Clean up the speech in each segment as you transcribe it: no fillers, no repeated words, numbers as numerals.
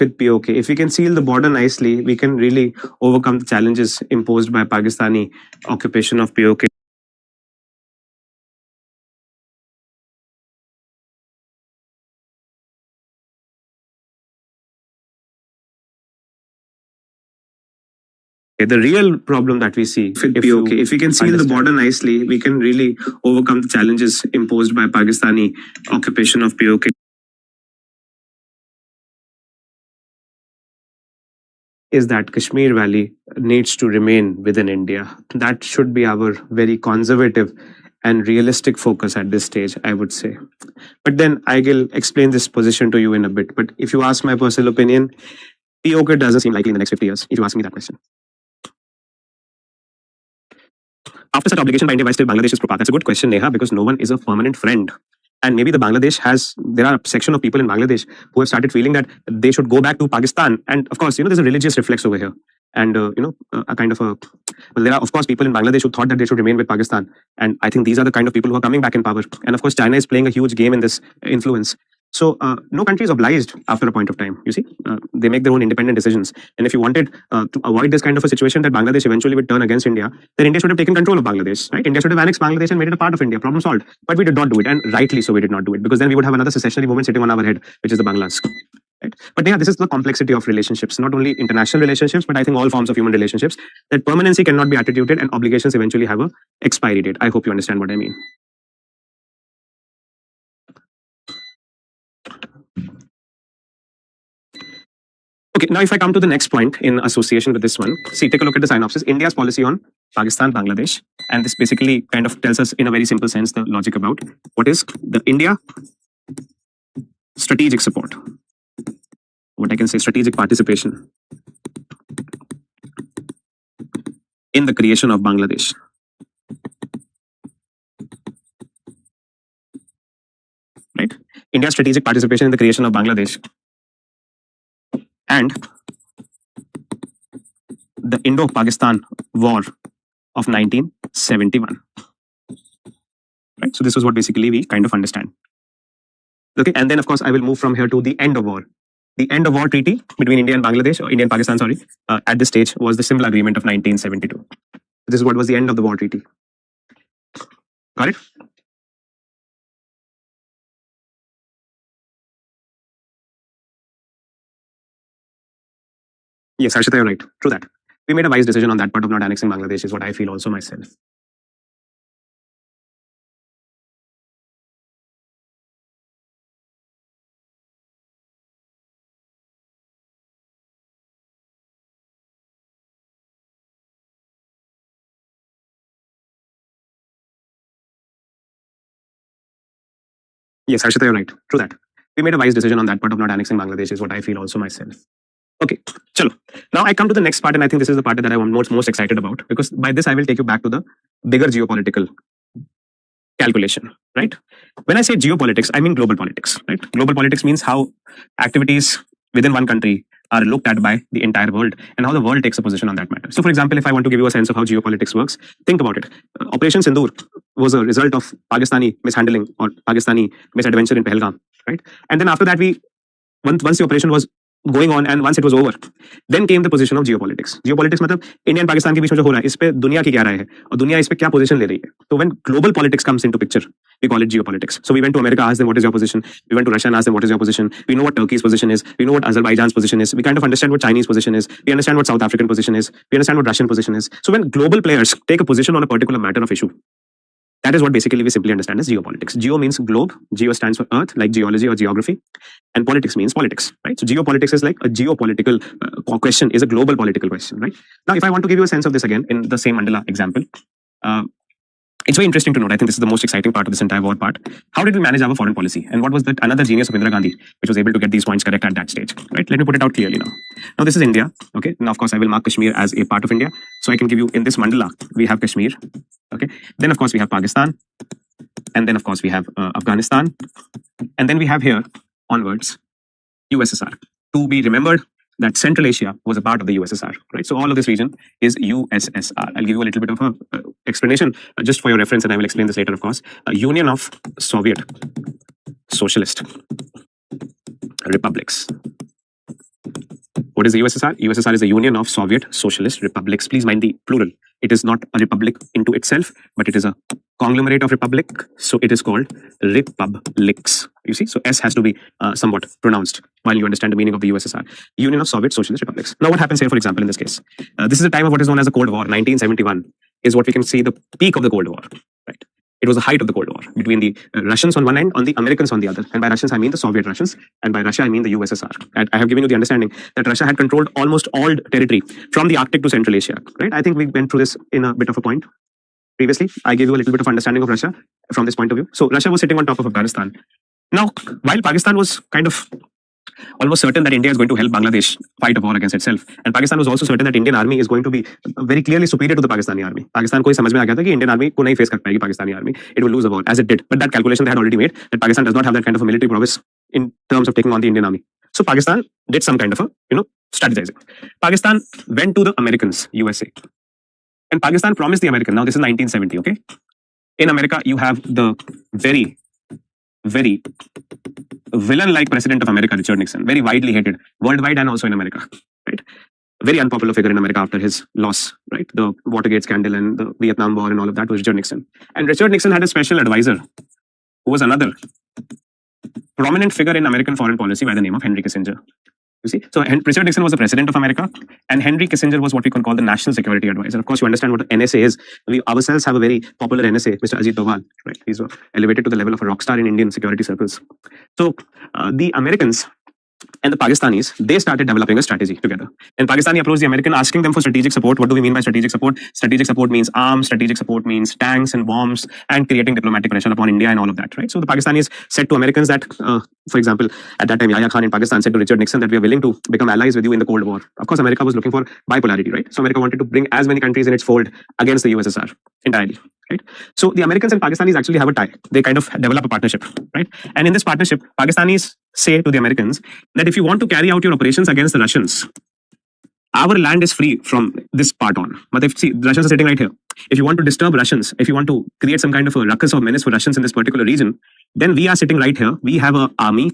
with POK. If we can seal the border nicely, we can really overcome the challenges imposed by Pakistani occupation of POK. The real problem that we see with POK, if we can seal the border nicely, we can really overcome the challenges imposed by Pakistani occupation of POK. Is that Kashmir Valley needs to remain within India. That should be our very conservative and realistic focus at this stage, I would say. But then I will explain this position to you in a bit. But if you ask my personal opinion, POK doesn't seem likely in the next 50 years, if you ask me that question. After such obligation by India, why still Bangladesh is pro-Pak? That's a good question, Neha, because no one is a permanent friend. And maybe there are a section of people in Bangladesh who have started feeling that they should go back to Pakistan. And of course, there's a religious reflex over here. And, there are, of course, people in Bangladesh who thought that they should remain with Pakistan. And I think these are the kind of people who are coming back in power. And of course, China is playing a huge game in this influence. So no country is obliged after a point of time. You see, they make their own independent decisions. And if you wanted to avoid this kind of a situation that Bangladesh eventually would turn against India, then India should have taken control of Bangladesh, right? India should have annexed Bangladesh and made it a part of India. Problem solved. But we did not do it, and rightly so we did not do it, because then we would have another secessionary movement sitting on our head, which is the Banglas. Right? But yeah, this is the complexity of relationships, not only international relationships, but I think all forms of human relationships, that permanency cannot be attributed and obligations eventually have a expiry date. I hope you understand what I mean. Okay, now if I come to the next point in association with this one, see, take a look at the synopsis. India's policy on Pakistan, Bangladesh. And this basically kind of tells us in a very simple sense the logic about what is the India strategic support. What I can say, strategic participation in the creation of Bangladesh. Right? India's strategic participation in the creation of Bangladesh and the Indo-Pakistan War of 1971. Right? So this is what basically we kind of understand. Okay, and then of course I will move from here to the end of war. The end of war treaty between India and Bangladesh, or India and Pakistan, sorry, at this stage was the Simla Agreement of 1972. This is what was the end of the war treaty. Got it? Yes, Harshita, you're right. True that. We made a wise decision on that part of not annexing Bangladesh, is what I feel also myself. Yes, Harshita, you're right. True that. We made a wise decision on that part of not annexing Bangladesh, is what I feel also myself. Okay, chalo. Now I come to the next part, and I think this is the part that I am most excited about, because by this I will take you back to the bigger geopolitical calculation, right? When I say geopolitics, I mean global politics, right? Global politics means how activities within one country are looked at by the entire world and how the world takes a position on that matter. So for example, if I want to give you a sense of how geopolitics works, think about it. Operation Sindoor was a result of Pakistani mishandling or Pakistani misadventure in Pahalgam, right? And then after that, once the operation was going on and once it was over, then came the position of geopolitics. Geopolitics मतलब India and Pakistan के बीच में जो हो रहा है, इस पे दुनिया की क्या राय है और दुनिया इस पे क्या position ले रही है. So when global politics comes into picture, we call it geopolitics. So we went to America, asked them what is your position. We went to Russia and asked them what is your position. We know what Turkey's position is. We know what Azerbaijan's position is. We kind of understand what Chinese position is. We understand what South African position is. We understand what Russian position is. So when global players take a position on a particular matter of issue, that is what basically we simply understand as geopolitics. Geo means globe. Geo stands for earth, like geology or geography. And politics means politics, right? So geopolitics is like a geopolitical question, is a global political question, right? Now, if I want to give you a sense of this again in the same Mandela example, it's very interesting to note. I think this is the most exciting part of this entire war part. How did we manage our foreign policy? And what was that another genius of Indira Gandhi, which was able to get these points correct at that stage, right? Let me put it out clearly now. Now, this is India, okay? Now, of course, I will mark Kashmir as a part of India. So I can give you in this mandala, we have Kashmir, okay? Then, of course, we have Pakistan. And then, of course, we have Afghanistan. And then we have here onwards, USSR. To be remembered that Central Asia was a part of the USSR, right? So all of this region is USSR. I'll give you a little bit of a explanation just for your reference, and I will explain this later, of course. Union of Soviet Socialist Republics. What is the USSR? USSR is the Union of Soviet Socialist Republics. Please mind the plural. It is not a republic into itself, but it is a conglomerate of republic. So it is called republics. You see, so S has to be somewhat pronounced while you understand the meaning of the USSR. Union of Soviet Socialist Republics. Now what happens here, for example, in this case? This is the time of what is known as the Cold War. 1971 is what we can see the peak of the Cold War. Right? It was the height of the Cold War between the Russians on one end, on the Americans on the other. And by Russians, I mean the Soviet Russians. And by Russia, I mean the USSR. And I have given you the understanding that Russia had controlled almost all territory from the Arctic to Central Asia. Right? I think we went through this in a bit of a point previously. I gave you a little bit of understanding of Russia from this point of view. So Russia was sitting on top of Afghanistan. Now, while Pakistan was kind of almost certain that India is going to help Bangladesh fight a war against itself, and Pakistan was also certain that Indian army is going to be very clearly superior to the Pakistani army. Pakistan को समझ में आ गया था कि Indian army को नहीं face कर पाएगी Pakistani army. It will lose the war, as it did. But that calculation they had already made that Pakistan does not have that kind of a military prowess in terms of taking on the Indian army. So Pakistan did some kind of a strategizing. Pakistan went to the Americans, USA, and Pakistan promised the Americans. Now this is 1970. Okay, in America you have the very villain-like president of America, Richard Nixon, very widely hated worldwide and also in America, right? Very unpopular figure in America after his loss, right? The Watergate scandal and the Vietnam War and all of that was Richard Nixon. And Richard Nixon had a special advisor who was another prominent figure in American foreign policy by the name of Henry Kissinger. You see, so Richard Nixon was the president of America, and Henry Kissinger was what we can call the national security advisor. Of course, you understand what NSA is. We ourselves have a very popular NSA, Mr. Ajit Doval, right? He's elevated to the level of a rock star in Indian security circles. So the Americans and the Pakistanis, they started developing a strategy together. And Pakistani approached the American asking them for strategic support. What do we mean by strategic support? Strategic support means arms, strategic support means tanks and bombs, and creating diplomatic pressure upon India and all of that, right? So the Pakistanis said to Americans that, for example, at that time, Yahya Khan in Pakistan said to Richard Nixon that we are willing to become allies with you in the Cold War. Of course, America was looking for bipolarity, right? So America wanted to bring as many countries in its fold against the USSR entirely. Right? So the Americans and Pakistanis actually have a tie. They kind of develop a partnership, right? And in this partnership, Pakistanis say to the Americans that if you want to carry out your operations against the Russians, our land is free from this part on. But if the Russians are sitting right here. If you want to disturb Russians, if you want to create some kind of a ruckus or menace for Russians in this particular region, then we are sitting right here. We have an army,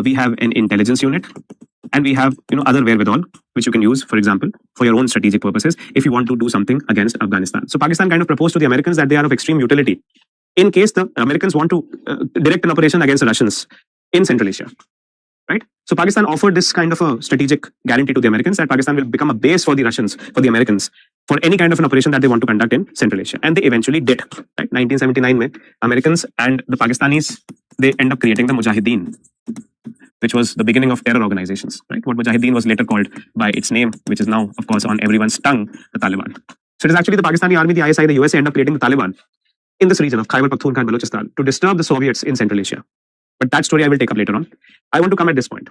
we have an intelligence unit, and we have other wherewithal which you can use, for example, for your own strategic purposes if you want to do something against Afghanistan. So Pakistan kind of proposed to the Americans that they are of extreme utility in case the Americans want to direct an operation against the Russians in Central Asia. Right? So Pakistan offered this kind of a strategic guarantee to the Americans that Pakistan will become a base for the Russians, for the Americans, for any kind of an operation that they want to conduct in Central Asia. And they eventually did. Right? 1979 mein, Americans and the Pakistanis, they end up creating the Mujahideen, which was the beginning of terror organizations. Right? What Mujahideen was later called by its name, which is now, of course, on everyone's tongue, the Taliban. So it is actually the Pakistani army, the ISI, the USA end up creating the Taliban in this region of Khyber Pakhtunkhwa and Balochistan to disturb the Soviets in Central Asia. But that story I will take up later on. I want to come at this point.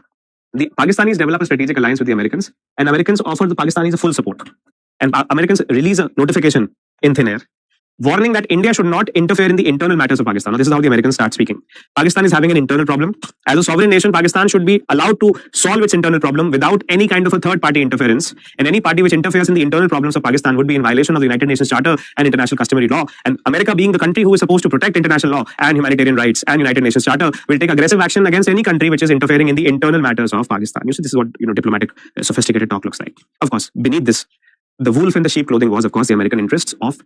The Pakistanis develop a strategic alliance with the Americans, and Americans offer the Pakistanis a full support. And Americans release a notification in thin air, warning that India should not interfere in the internal matters of Pakistan. Now, this is how the Americans start speaking. Pakistan is having an internal problem. As a sovereign nation, Pakistan should be allowed to solve its internal problem without any kind of a third-party interference. And any party which interferes in the internal problems of Pakistan would be in violation of the United Nations Charter and international customary law. And America, being the country who is supposed to protect international law and humanitarian rights and United Nations Charter, will take aggressive action against any country which is interfering in the internal matters of Pakistan. You see, this is what diplomatic, sophisticated talk looks like. Of course, beneath this, the wolf in the sheep clothing was, of course, the American interests of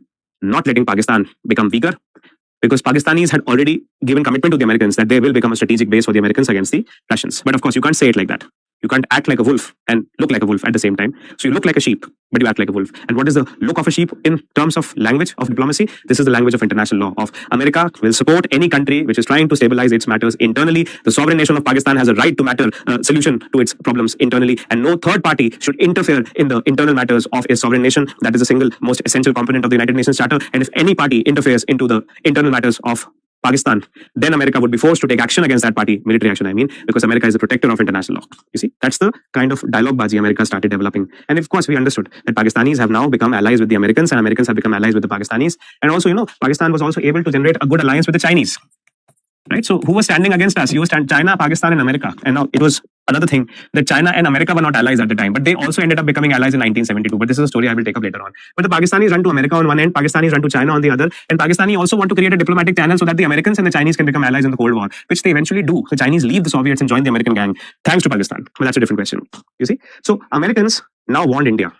not letting Pakistan become weaker, because Pakistanis had already given commitment to the Americans that they will become a strategic base for the Americans against the Russians. But of course, you can't say it like that. You can't act like a wolf and look like a wolf at the same time. So you look like a sheep, but you act like a wolf. And what is the look of a sheep in terms of language of diplomacy? This is the language of international law of America will support any country which is trying to stabilize its matters internally. The sovereign nation of Pakistan has a right to matter solution to its problems internally, and no third party should interfere in the internal matters of a sovereign nation. That is the single most essential component of the United Nations Charter. And if any party interferes into the internal matters of Pakistan, then America would be forced to take action against that party, military action, I mean, because America is the protector of international law. You see, that's the kind of dialogue bazi America started developing. And of course, we understood that Pakistanis have now become allies with the Americans, and Americans have become allies with the Pakistanis. And also, Pakistan was also able to generate a good alliance with the Chinese. right? So who was standing against us? You was China, Pakistan, and America. And now it was another thing that China and America were not allies at the time, but they also ended up becoming allies in 1972. But this is a story I will take up later on. But the Pakistanis run to America on one end, Pakistanis run to China on the other, and Pakistani also want to create a diplomatic channel so that the Americans and the Chinese can become allies in the Cold War, which they eventually do. The Chinese leave the Soviets and join the American gang, thanks to Pakistan. But that's a different question. You see? So Americans now warned India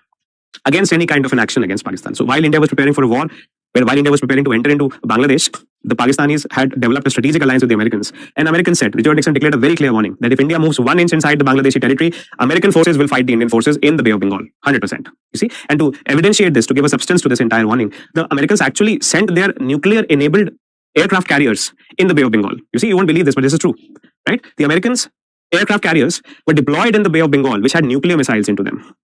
against any kind of an action against Pakistan. So while India was preparing for a war, while India was preparing to enter into Bangladesh, the Pakistanis had developed a strategic alliance with the Americans. And Americans said, Richard Nixon declared a very clear warning that if India moves 1 inch inside the Bangladeshi territory, American forces will fight the Indian forces in the Bay of Bengal, 100%. You see? And to evidentiate this, to give a substance to this entire warning, the Americans actually sent their nuclear-enabled aircraft carriers in the Bay of Bengal. You see, you won't believe this, but this is true, right? The Americans' aircraft carriers were deployed in the Bay of Bengal, which had nuclear missiles into them,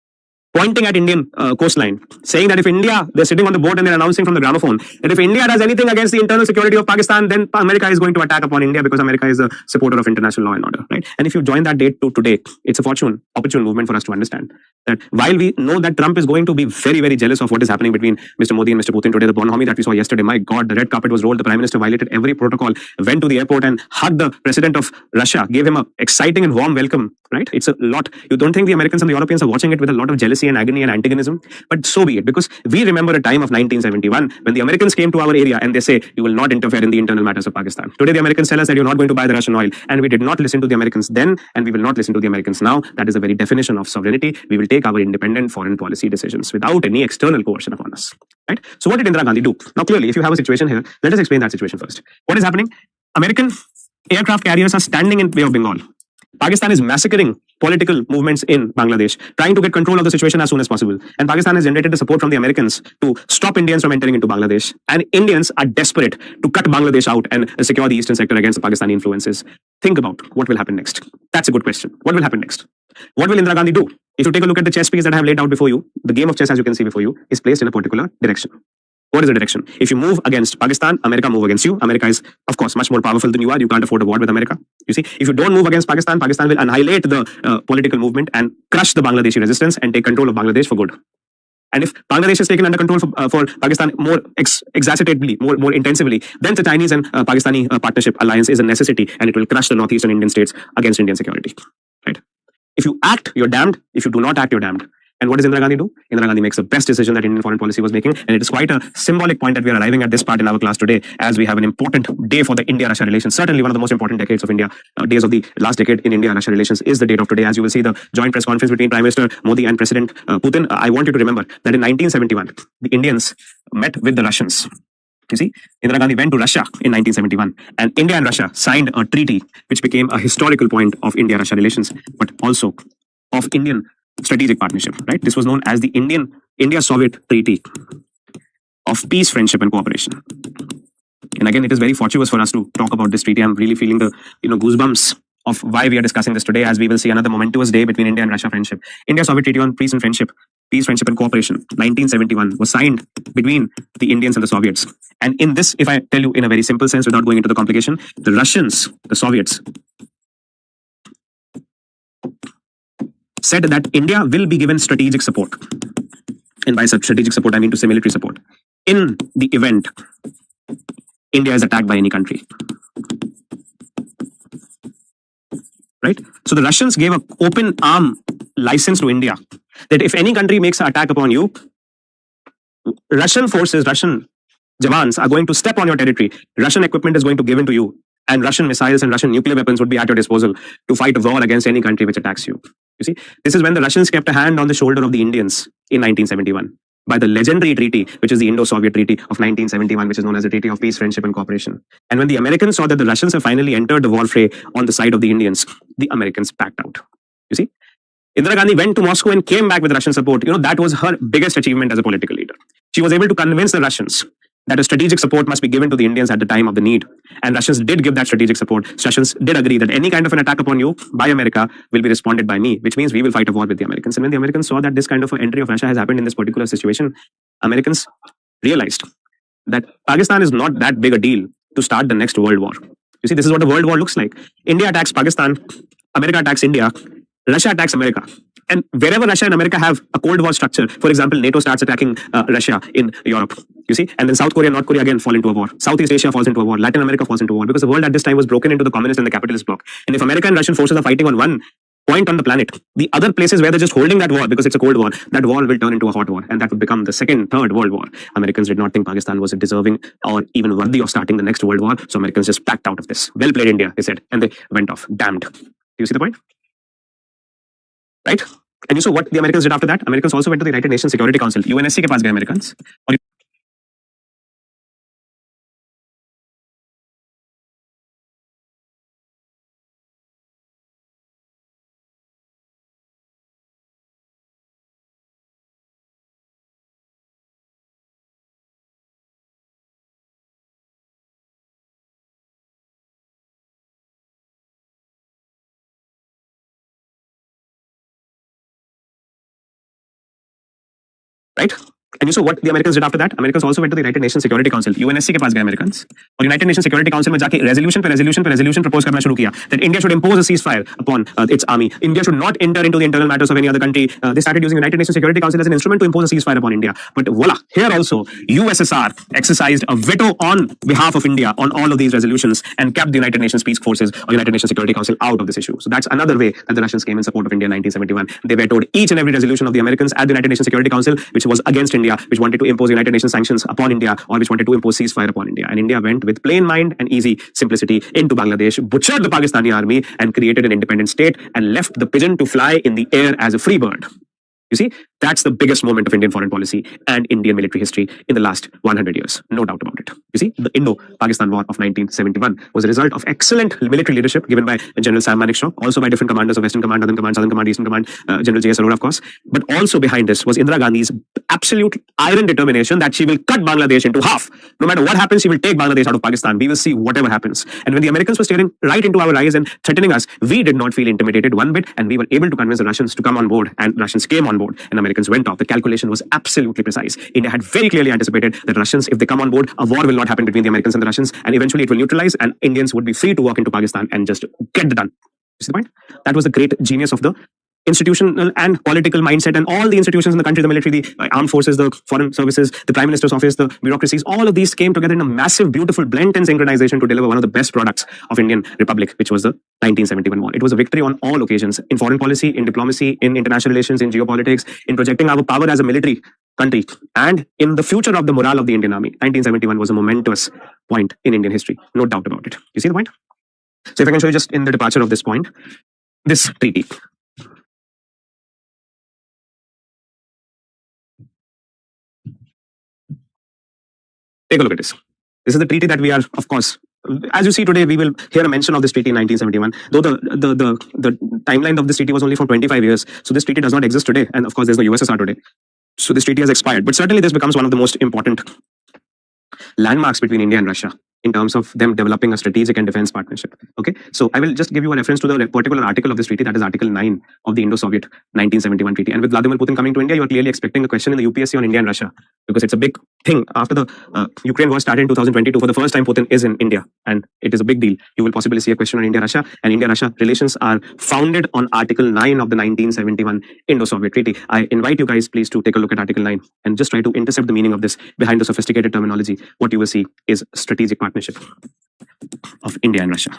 pointing at Indian coastline, saying that if India, they're sitting on the boat and they're announcing from the gramophone that if India does anything against the internal security of Pakistan, then America is going to attack upon India because America is a supporter of international law and order, right? And if you join that date to today, it's a opportune movement for us to understand that while we know that Trump is going to be very, very jealous of what is happening between Mr. Modi and Mr. Putin today, the bonhomie that we saw yesterday, my God, the red carpet was rolled, the Prime Minister violated every protocol, went to the airport and hugged the President of Russia, gave him an exciting and warm welcome, right? It's a lot. You don't think the Americans and the Europeans are watching it with a lot of jealousy and agony and antagonism? But so be it, because we remember a time of 1971 when the Americans came to our area and they say, you will not interfere in the internal matters of Pakistan. Today, the Americans tell us that you're not going to buy the Russian oil. And we did not listen to the Americans then, and we will not listen to the Americans now. That is the very definition of sovereignty. We will take our independent foreign policy decisions without any external coercion upon us. Right? So what did Indira Gandhi do? Now, clearly, if you have a situation here, let us explain that situation first. What is happening? American aircraft carriers are standing in Bay of Bengal. Pakistan is massacring political movements in Bangladesh, trying to get control of the situation as soon as possible. And Pakistan has generated the support from the Americans to stop Indians from entering into Bangladesh. And Indians are desperate to cut Bangladesh out and secure the eastern sector against the Pakistani influences. Think about what will happen next. That's a good question. What will happen next? What will Indira Gandhi do? If you take a look at the chess piece that I have laid out before you, the game of chess, as you can see before you, is placed in a particular direction. What is the direction? If you move against Pakistan, America move against you. America is, of course, much more powerful than you are. You can't afford a war with America. You see, if you don't move against Pakistan, Pakistan will annihilate the political movement and crush the Bangladeshi resistance and take control of Bangladesh for good. And if Bangladesh is taken under control for Pakistan more exacerbatedly, more intensively, then the Chinese and Pakistani partnership alliance is a necessity, and it will crush the northeastern Indian states against Indian security. Right? If you act, you're damned. If you do not act, you're damned. And what does Indira Gandhi do? Indira Gandhi makes the best decision that Indian foreign policy was making. And it is quite a symbolic point that we are arriving at this part in our class today, as we have an important day for the India-Russia relations. Certainly one of the most important decades of India, days of the last decade in India-Russia relations is the date of today. As you will see, the joint press conference between Prime Minister Modi and President Putin. I want you to remember that in 1971, the Indians met with the Russians. You see, Indira Gandhi went to Russia in 1971, and India and Russia signed a treaty which became a historical point of India-Russia relations, but also of Indian strategic partnership, right? This was known as the India-Soviet Treaty of Peace, Friendship, and Cooperation. And again, it is very fortuitous for us to talk about this treaty. I'm really feeling the goosebumps of why we are discussing this today, as we will see another momentous day between India and Russia friendship. India-Soviet Treaty on Peace, Friendship, and Cooperation, 1971, was signed between the Indians and the Soviets. And in this, if I tell you in a very simple sense, without going into the complication, the Russians, the Soviets, said that India will be given strategic support. And by strategic support, I mean to say military support, in the event India is attacked by any country. Right? So the Russians gave an open arm license to India that if any country makes an attack upon you, Russian forces, Russian Javans are going to step on your territory. Russian equipment is going to give in to you, and Russian missiles and Russian nuclear weapons would be at your disposal to fight a war against any country which attacks you. You see, this is when the Russians kept a hand on the shoulder of the Indians in 1971 by the legendary treaty, which is the Indo-Soviet Treaty of 1971, which is known as the Treaty of Peace, Friendship, and Cooperation. And when the Americans saw that the Russians have finally entered the war fray on the side of the Indians, the Americans backed out. You see, Indira Gandhi went to Moscow and came back with Russian support. That was her biggest achievement as a political leader. She was able to convince the Russians that a strategic support must be given to the Indians at the time of the need. And Russians did give that strategic support. Russians did agree that any kind of an attack upon you by America will be responded by me, which means we will fight a war with the Americans. And when the Americans saw that this kind of an entry of Russia has happened in this particular situation, Americans realized that Pakistan is not that big a deal to start the next world war. You see, this is what a world war looks like. India attacks Pakistan, America attacks India, Russia attacks America. And wherever Russia and America have a Cold War structure, for example, NATO starts attacking Russia in Europe, you see, and then South Korea and North Korea again fall into a war. Southeast Asia falls into a war. Latin America falls into a war because the world at this time was broken into the communist and the capitalist bloc. And if American and Russian forces are fighting on one point on the planet, the other places where they're just holding that war because it's a Cold War, that war will turn into a hot war, and that would become the second, third World War. Americans did not think Pakistan was deserving or even worthy of starting the next World War, so Americans just backed out of this. Well played, India, they said, and they went off. Damned. Do you see the point? Right? And you saw what the Americans did after that? Americans also went to the United Nations Security Council. UNSC के पास गए Americans. Right? And you saw what the Americans did after that? Americans also went to the United Nations Security Council. UNSC के पास गए Americans. और United Nations Security Council में जाके resolution propose करना शुरू किया that India should impose a ceasefire upon its army. India should not enter into the internal matters of any other country. They started using United Nations Security Council as an instrument to impose a ceasefire upon India. But voila, here also USSR exercised a veto on behalf of India on all of these resolutions and kept the United Nations Peace Forces or United Nations Security Council out of this issue. So that's another way that the Russians came in support of India in 1971. They vetoed each and every resolution of the Americans at the United Nations Security Council which was against India, which wanted to impose United Nations sanctions upon India or which wanted to impose ceasefire upon India. And India went with plain mind and easy simplicity into Bangladesh, butchered the Pakistani army and created an independent state and left the pigeon to fly in the air as a free bird. You see, that's the biggest moment of Indian foreign policy and Indian military history in the last 100 years. No doubt about it. You see, the Indo-Pakistan War of 1971 was a result of excellent military leadership given by General Sam Manekshaw, also by different commanders of Western Command, Northern Command, Southern Command, Eastern Command, General J.S. Arora, of course. But also behind this was Indira Gandhi's absolute iron determination that she will cut Bangladesh into half. No matter what happens, she will take Bangladesh out of Pakistan. We will see whatever happens. And when the Americans were staring right into our eyes and threatening us, we did not feel intimidated one bit, and we were able to convince the Russians to come on board, and Russians came on board, and Americans went off. The calculation was absolutely precise. India had very clearly anticipated that Russians, if they come on board, a war will not happen between the Americans and the Russians, and eventually it will neutralize, and Indians would be free to walk into Pakistan and just get it done. You see the point? That was the great genius of the institutional and political mindset, and all the institutions in the country, the military, the armed forces, the foreign services, the prime minister's office, the bureaucracies, all of these came together in a massive, beautiful blend and synchronization to deliver one of the best products of Indian Republic, which was the 1971 war. It was a victory on all occasions, in foreign policy, in diplomacy, in international relations, in geopolitics, in projecting our power as a military country, and in the future of the morale of the Indian army. 1971 was a momentous point in Indian history, no doubt about it. You see the point? So if I can show you just in the departure of this point, this treaty. Take a look at this. This is the treaty that we are, of course, as you see today, we will hear a mention of this treaty in 1971, though the timeline of this treaty was only for 25 years. So this treaty does not exist today. And of course, there's no USSR today. So this treaty has expired. But certainly this becomes one of the most important landmarks between India and Russia in terms of them developing a strategic and defense partnership. Okay, so I will just give you a reference to the particular article of this treaty, that is Article 9 of the Indo-Soviet 1971 treaty. And with Vladimir Putin coming to India, you are clearly expecting a question in the UPSC on India and Russia, because it's a big thing. After the Ukraine war started in 2022, for the first time Putin is in India, and it is a big deal. You will possibly see a question on India-Russia, and India-Russia relations are founded on Article 9 of the 1971 Indo-Soviet treaty. I invite you guys please to take a look at Article 9 and just try to intercept the meaning of this behind the sophisticated terminology. What you will see is strategic partnership of India and Russia.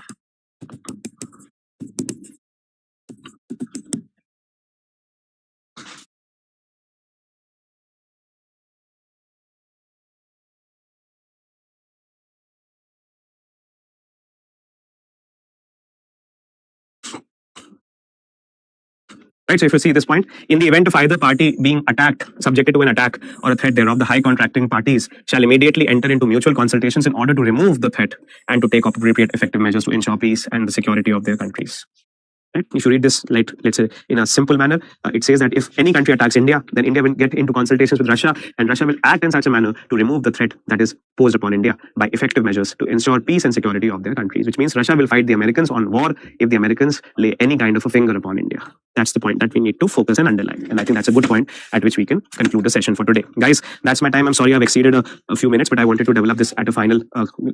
Right, so if you see this point, in the event of either party being attacked, subjected to an attack or a threat thereof, the high contracting parties shall immediately enter into mutual consultations in order to remove the threat and to take appropriate effective measures to ensure peace and the security of their countries. Right? If you read this, like, let's say, in a simple manner, it says that if any country attacks India, then India will get into consultations with Russia, and Russia will act in such a manner to remove the threat that is posed upon India by effective measures to ensure peace and security of their countries, which means Russia will fight the Americans on war if the Americans lay any kind of a finger upon India. That's the point that we need to focus and underline. And I think that's a good point at which we can conclude the session for today. Guys, that's my time. I'm sorry I've exceeded a few minutes, but I wanted to develop this at a final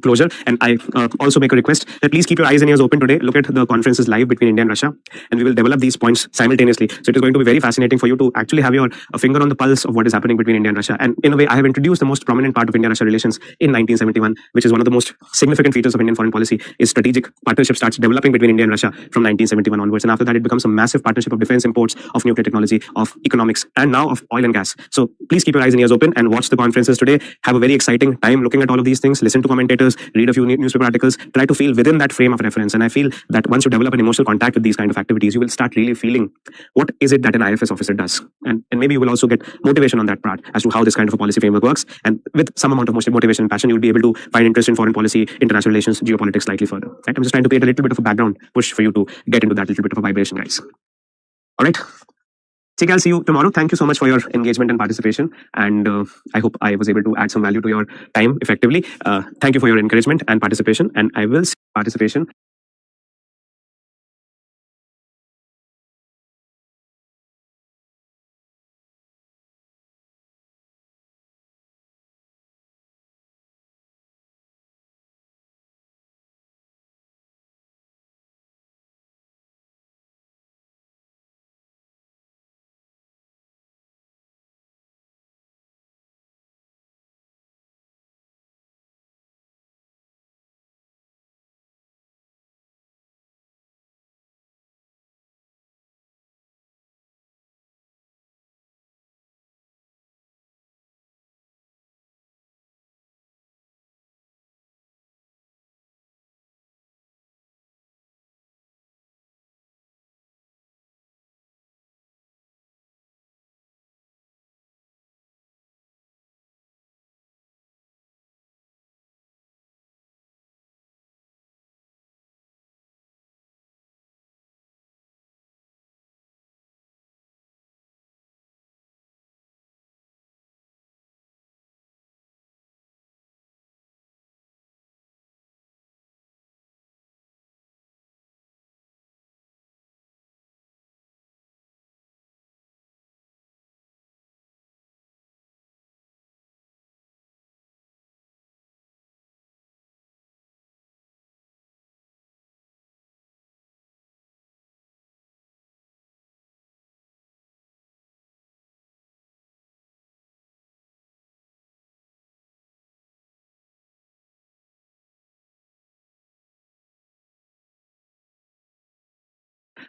closure. And I also make a request that please keep your eyes and ears open today. Look at the conferences live between India and Russia. Russia, and we will develop these points simultaneously. So it is going to be very fascinating for you to actually have your finger on the pulse of what is happening between India and Russia. And in a way, I have introduced the most prominent part of India-Russia relations in 1971, which is one of the most significant features of Indian foreign policy. Is strategic partnership starts developing between India and Russia from 1971 onwards, and after that, it becomes a massive partnership of defense imports, of nuclear technology, of economics, and now of oil and gas. So please keep your eyes and ears open and watch the conferences today. Have a very exciting time looking at all of these things. Listen to commentators, read a few newspaper articles, try to feel within that frame of reference. And I feel that once you develop an emotional contact with these kind of activities, you will start really feeling what is it that an IFS officer does. And maybe you will also get motivation on that part as to how this kind of a policy framework works. And with some amount of motivation and passion, you'll be able to find interest in foreign policy, international relations, geopolitics slightly further. Right? I'm just trying to create a little bit of a background push for you to get into that little bit of a vibration, guys. All right. Take, I'll see you tomorrow. Thank you so much for your engagement and participation. And I hope I was able to add some value to your time effectively. Thank you for your encouragement and participation. And I will see participation.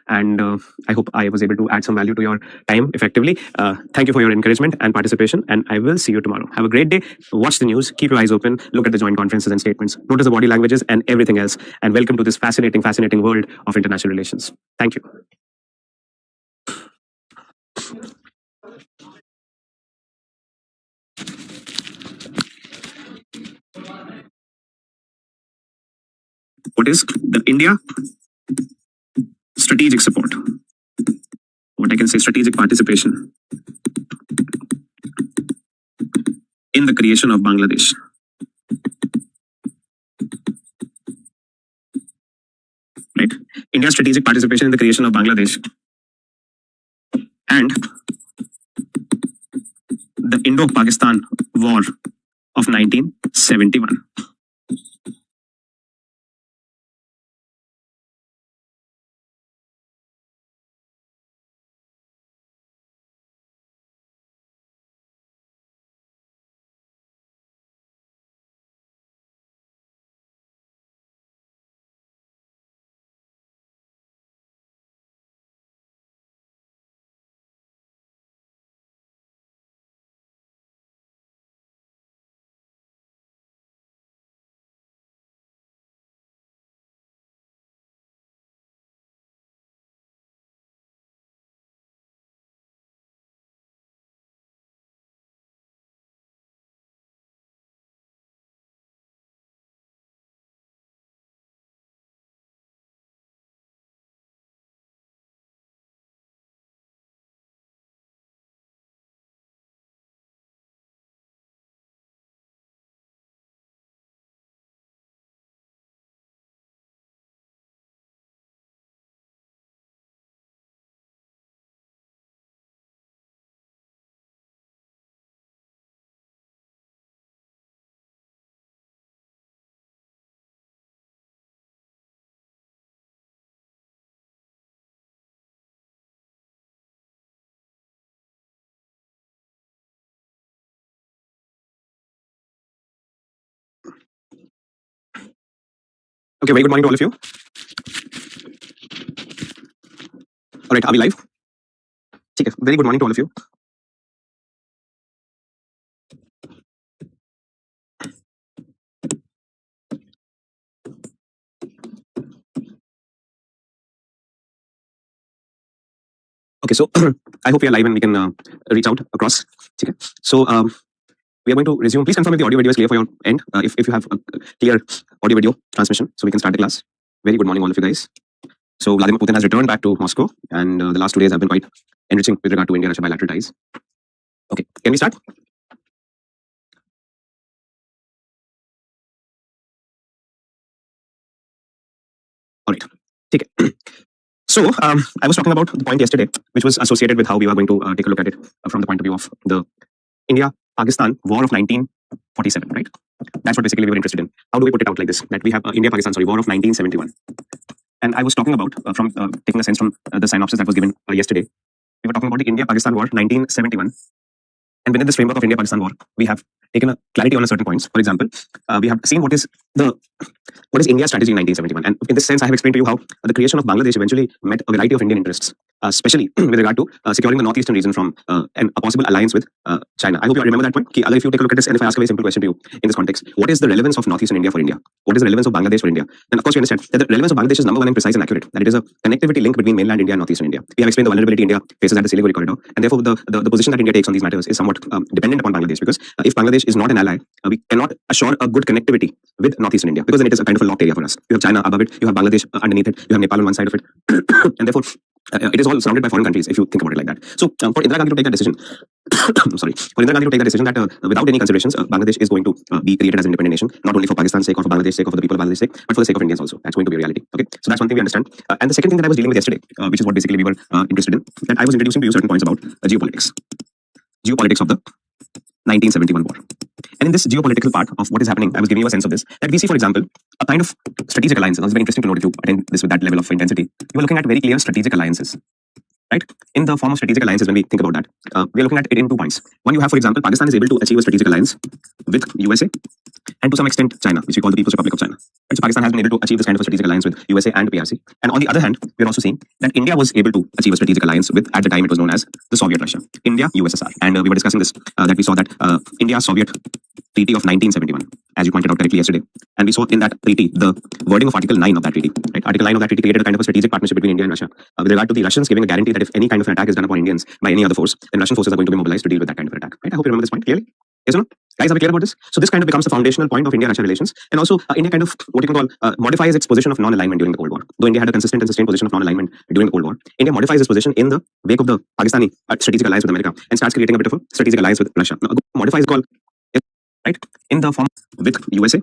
And I hope I was able to add some value to your time effectively. Thank you for your encouragement and participation. And I will see you tomorrow. Have a great day. Watch the news. Keep your eyes open. Look at the joint conferences and statements. Notice the body languages and everything else. And welcome to this fascinating, fascinating world of international relations. Thank you. What is the India strategic support? What I can say, strategic participation in the creation of Bangladesh. Right? India's strategic participation in the creation of Bangladesh and the Indo-Pakistan War of 1971. Okay, very good morning to all of you. All right, are we live? Okay, very good morning to all of you. Okay, so I hope we are live and we can reach out across. Okay, so we are going to resume. Please confirm if the audio video is clear for your end. If you have a clear audio video transmission, so we can start the class. Very good morning, all of you guys. So Vladimir Putin has returned back to Moscow, and the last 2 days have been quite enriching with regard to India-Russia bilateral ties. Okay, can we start? All right. Okay. So I was talking about the point yesterday, which was associated with how we were going to take a look at it from the point of view of the India-Pakistan War of 1947, right? That's what basically we were interested in. How do we put it out like this? That we have India-Pakistan, War of 1971. And I was talking about, from taking a sense from the synopsis that was given yesterday, we were talking about the India-Pakistan War 1971. And within this framework of India-Pakistan War, we have taken a clarity on a certain points. For example, we have seen what is India's strategy in 1971. And in this sense, I have explained to you how the creation of Bangladesh eventually met a variety of Indian interests, especially with regard to securing the northeastern region from a possible alliance with China. I hope you remember that point. If you take a look at this, and if I ask a very simple question to you in this context, what is the relevance of northeastern India for India? What is the relevance of Bangladesh for India? Then of course we understand that the relevance of Bangladesh is number one and precise and accurate. That it is a connectivity link between mainland India and northeastern India. We have explained the vulnerability India faces at the Siliguri corridor, and therefore the position that India takes on these matters is somewhat dependent upon Bangladesh, because if Bangladesh is not an ally, we cannot assure a good connectivity with northeastern India, because then it is a kind of a locked area for us. You have China above it, you have Bangladesh underneath it, you have Nepal on one side of it, and therefore it is all surrounded by foreign countries if you think about it like that. So for Indira Gandhi to take that decision, for Indira Gandhi to take that decision that without any considerations, Bangladesh is going to be created as an independent nation, not only for Pakistan's sake or for Bangladesh's sake or for the people of Bangladesh's sake, but for the sake of Indians also. That's going to be a reality. Okay, so that's one thing we understand. And the second thing that I was dealing with yesterday, which is what basically we were interested in, that I was introducing to you certain points about geopolitics of the 1971 war. And in this geopolitical part of what is happening, I was giving you a sense of this, that we see, for example, a kind of strategic alliance. It's very interesting to note if you attend this with that level of intensity. You are looking at very clear strategic alliances, right? In the form of strategic alliances, when we think about that, we are looking at it in 2 points. One, you have, for example, Pakistan is able to achieve a strategic alliance with USA and to some extent China, which we call the People's Republic of China. Right? So Pakistan has been able to achieve this kind of a strategic alliance with USA and PRC. And on the other hand, we are also seeing that India was able to achieve a strategic alliance with, at the time it was known as the Soviet Russia, India, USSR. And we were discussing this, that we saw that India-Soviet Treaty of 1971, as you pointed out correctly yesterday. And we saw in that treaty, the wording of Article 9 of that treaty. Right? Article 9 of that treaty created a kind of a strategic partnership between India and Russia with regard to the Russians giving a guarantee that if any kind of an attack is done upon Indians by any other force, then Russian forces are going to be mobilized to deal with that kind of an attack. Right? I hope you remember this point clearly. Yes or no? Guys, are we clear about this? So this kind of becomes the foundational point of India-Russia relations. And also India kind of, what you can call, modifies its position of non-alignment during the Cold War. Though India had a consistent and sustained position of non-alignment during the Cold War, India modifies its position in the wake of the Pakistani strategic alliance with America and starts creating a bit of a strategic alliance with Russia. Now, modifies called, right, in the form with USA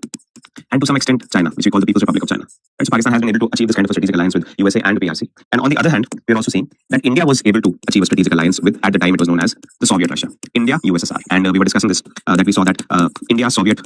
and to some extent China, which we call the People's Republic of China. Right? So Pakistan has been able to achieve this kind of a strategic alliance with USA and PRC. And on the other hand, we are also seeing that India was able to achieve a strategic alliance with, at the time it was known as the Soviet Russia, India, USSR. And we were discussing this, that we saw that India-Soviet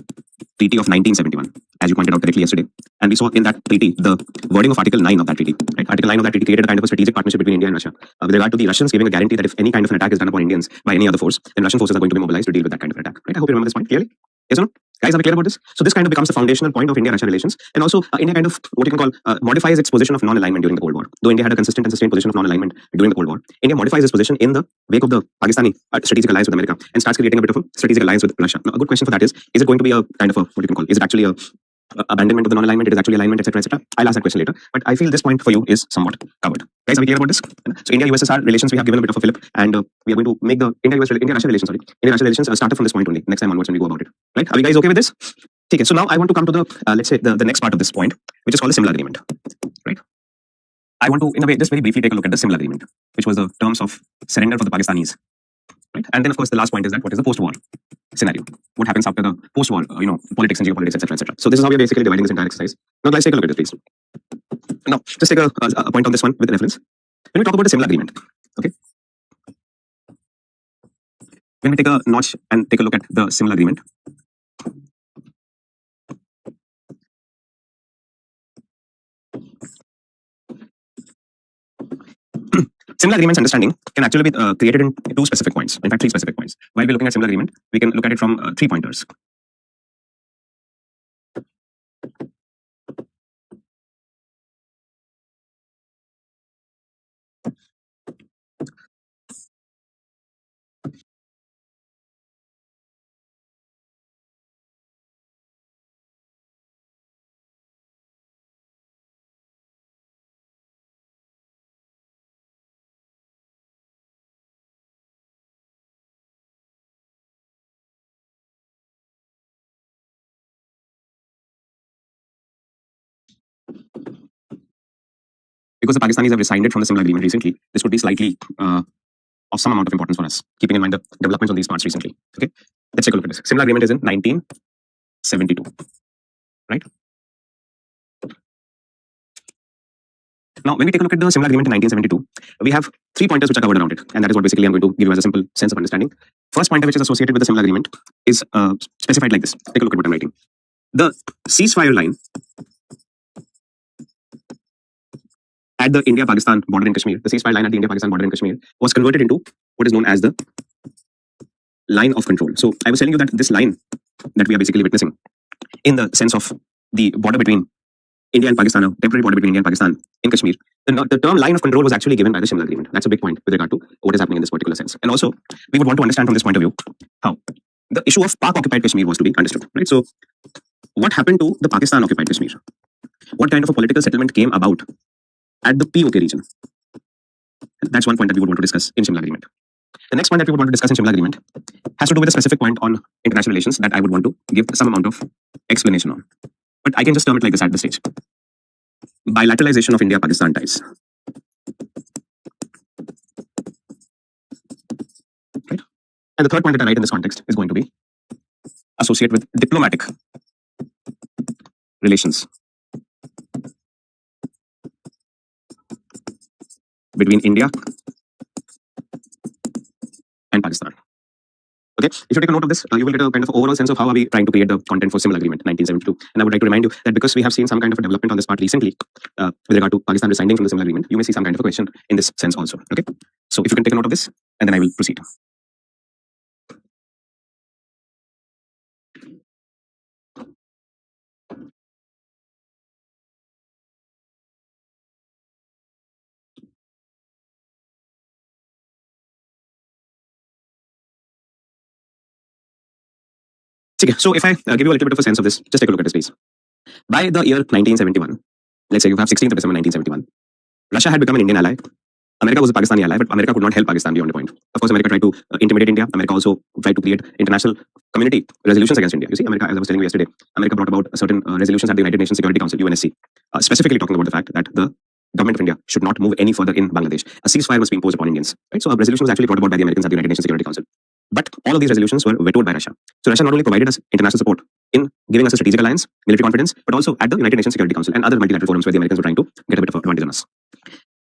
Treaty of 1971, as you pointed out correctly yesterday. And we saw in that treaty, the wording of Article 9 of that treaty. Right? Article 9 of that treaty created a kind of a strategic partnership between India and Russia with regard to the Russians giving a guarantee that if any kind of an attack is done upon Indians by any other force, then Russian forces are going to be mobilized to deal with that kind of an attack. Right? I hope you remember this point clearly. Yes or no? Guys, are we clear about this? So this kind of becomes the foundational point of India-Russia relations. And also India kind of, what you can call, modifies its position of non-alignment during the Cold War. Though India had a consistent and sustained position of non-alignment during the Cold War, India modifies its position in the wake of the Pakistani strategic alliance with America and starts creating a bit of a strategic alliance with Russia. Now, a good question for that is it going to be a kind of a, what you can call, is it actually a abandonment of the non-alignment, it is actually alignment, etc., etc.? I'll ask that question later. But I feel this point for you is somewhat covered. Guys, are we clear about this? So India-USSR relations, we have given a bit of a fillip, and we are going to make the India-Russia relations started from this point only. Next time onwards when we go about it. Right? Are you guys okay with this? Okay, so now I want to come to the, let's say, the next part of this point, which is called the Simla Agreement. Right? I want to, in a way, just very briefly take a look at the Simla Agreement, which was the terms of surrender for the Pakistanis. Right? And then, of course, the last point is that what is the post-war scenario? What happens after the post-war, politics and geopolitics, etc., etc. So this is how we are basically dividing this entire exercise. Now, guys, take a look at this, please. Now, just take a point on this one with reference. When we talk about the Simla Agreement, okay? When we take a notch and take a look at the Simla Agreement, Simla Agreement's understanding can actually be created in 2 specific points, in fact 3 specific points. While we're looking at Simla Agreement, we can look at it from 3 pointers. because the Pakistanis have resigned it from the similar agreement recently, this could be slightly of some amount of importance for us, keeping in mind the developments on these parts recently. Okay, let's take a look at this. Similar agreement is in 1972, right? Now, when we take a look at the similar agreement in 1972, we have 3 pointers which are covered around it, and that is what basically I'm going to give you as a simple sense of understanding. First pointer which is associated with the similar agreement is specified like this. Take a look at what I'm writing. The ceasefire line at the India-Pakistan border in Kashmir, the ceasefire line at the India-Pakistan border in Kashmir was converted into what is known as the line of control. So I was telling you that this line that we are basically witnessing in the sense of the border between India and Pakistan, a temporary border between India and Pakistan in Kashmir, the term line of control was actually given by the similar agreement. That's a big point with regard to what is happening in this particular sense. And also, we would want to understand from this point of view how the issue of Pak-occupied Kashmir was to be understood, right? So, what happened to the Pakistan-occupied Kashmir? What kind of a political settlement came about at the POK region? That's one point that we would want to discuss in similar agreement. The next point that we would want to discuss in similar agreement has to do with a specific point on international relations that I would want to give some amount of explanation on. But I can just term it like this at this stage. Bilateralization of India-Pakistan ties. Right? And the third point that I write in this context is going to be associated with diplomatic relations between India and Pakistan. Okay, if you take a note of this, you will get a kind of overall sense of how are we trying to create the content for similar agreement 1972. And I would like to remind you that because we have seen some kind of a development on this part recently with regard to Pakistan resigning from the similar agreement, you may see some kind of a question in this sense also. Okay, so if you can take a note of this, and then I will proceed. Okay, so if I give you a little bit of a sense of this, just take a look at this, please. By the year 1971, let's say you have 16th of December 1971, Russia had become an Indian ally. America was a Pakistani ally, but America could not help Pakistan beyond a point. Of course, America tried to intimidate India. America also tried to create international community resolutions against India. You see, America, as I was telling you yesterday, America brought about certain resolutions at the United Nations Security Council, UNSC, specifically talking about the fact that the government of India should not move any further in Bangladesh. A ceasefire must be imposed upon Indians. Right? So a resolution was actually brought about by the Americans at the United Nations Security Council. But all of these resolutions were vetoed by Russia. So Russia not only provided us international support in giving us a strategic alliance, military confidence, but also at the United Nations Security Council and other multilateral forums where the Americans were trying to get a bit of advantage on us.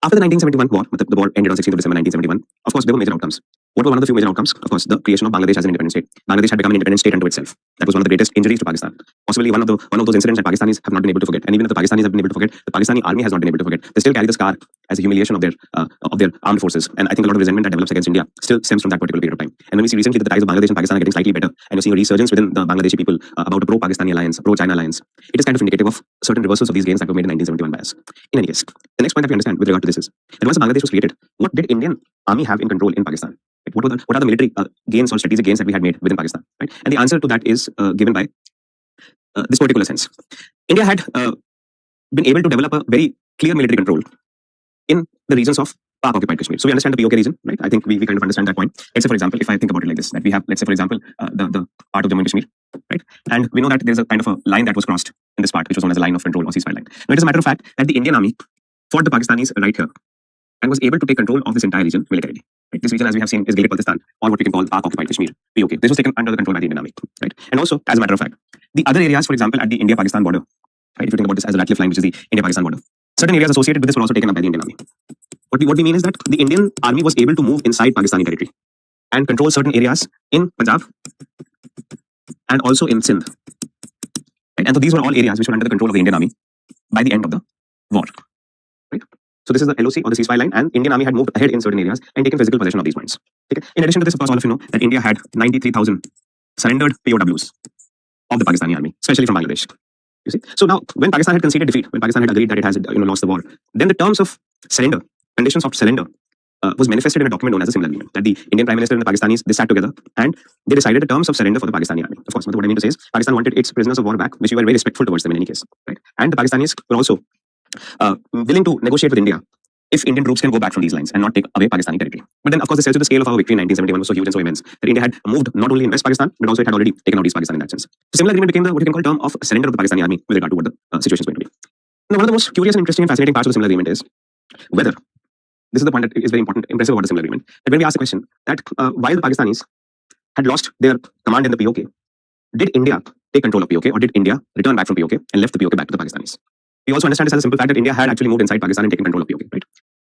After the 1971 war, the war ended on 16th of December 1971. Of course, there were major outcomes. What were one of the few major outcomes? Of course, the creation of Bangladesh as an independent state. Bangladesh had become an independent state unto itself. That was one of the greatest injuries to Pakistan. Possibly one of those incidents that Pakistanis have not been able to forget. And even if the Pakistanis have been able to forget, the Pakistani army has not been able to forget. They still carry the scar as a humiliation of their armed forces. And I think a lot of resentment that develops against India still stems from that particular period of time. And when we see recently that the ties of Bangladesh and Pakistan are getting slightly better, and you're seeing a resurgence within the Bangladeshi people about a pro-Pakistani alliance, pro-China alliance, it is kind of indicative of certain reversals of these gains that were made in 1971 by us. In any case, the next point that we understand with regard to this is that once Bangladesh was created, what did Indian army have in control in Pakistan? Right? What are the military gains or strategic gains that we had made within Pakistan? Right? And the answer to that is given by this particular sense. India had been able to develop a very clear military control in the regions of Pak-occupied Kashmir. So we understand the POK region, right? I think we kind of understand that point. Let's say, for example, if I think about it like this, that we have, let's say, for example, the part of Jammu and Kashmir, right? And we know that there's a kind of a line that was crossed in this part, which was known as a line of control or ceasefire line. Now, it is a matter of fact that the Indian army fought the Pakistanis right here and was able to take control of this entire region militarily. Right? This region, as we have seen, is Gilgit-Baltistan, or what we can call Pak-occupied Kashmir, POK. This was taken under the control by the Indian army, right? And also, as a matter of fact, the other areas, for example, at the India-Pakistan border, right? If you think about this as a Ratcliffe line, which is the India-Pakistan border, certain areas associated with this were also taken up by the Indian army. What we mean is that the Indian army was able to move inside Pakistani territory and control certain areas in Punjab and also in Sindh. Right? And so these were all areas which were under the control of the Indian army by the end of the war. Right? So this is the LOC or the ceasefire line, and Indian army had moved ahead in certain areas and taken physical possession of these points. Okay? In addition to this, of course, all of you know that India had 93,000 surrendered POWs of the Pakistani army, especially from Bangladesh. You see? So now, when Pakistan had conceded defeat, when Pakistan had agreed that it has lost the war, then the terms of surrender, conditions of surrender, was manifested in a document known as a similar agreement. That the Indian Prime Minister and the Pakistanis, they sat together and they decided the terms of surrender for the Pakistani army. Of course, what I mean to say is Pakistan wanted its prisoners of war back, which we were very respectful towards them in any case. Right? And the Pakistanis were also willing to negotiate with India if Indian troops can go back from these lines and not take away Pakistani territory. But then, of course, the sense of the scale of our victory in 1971 was so huge and so immense that India had moved not only in West Pakistan, but also it had already taken out East Pakistan in that sense. So similar agreement became what you can call term of surrender of the Pakistani army with regard to what the situation is going to be. Now, one of the most curious and interesting and fascinating parts of the similar agreement is whether, this is the point that is very important, impressive about the Simla Agreement, that when we ask the question that while the Pakistanis had lost their command in the POK, did India take control of POK, or did India return back from POK and left the POK back to the Pakistanis? We also understand this as a simple fact that India had actually moved inside Pakistan and taken control of POK, right?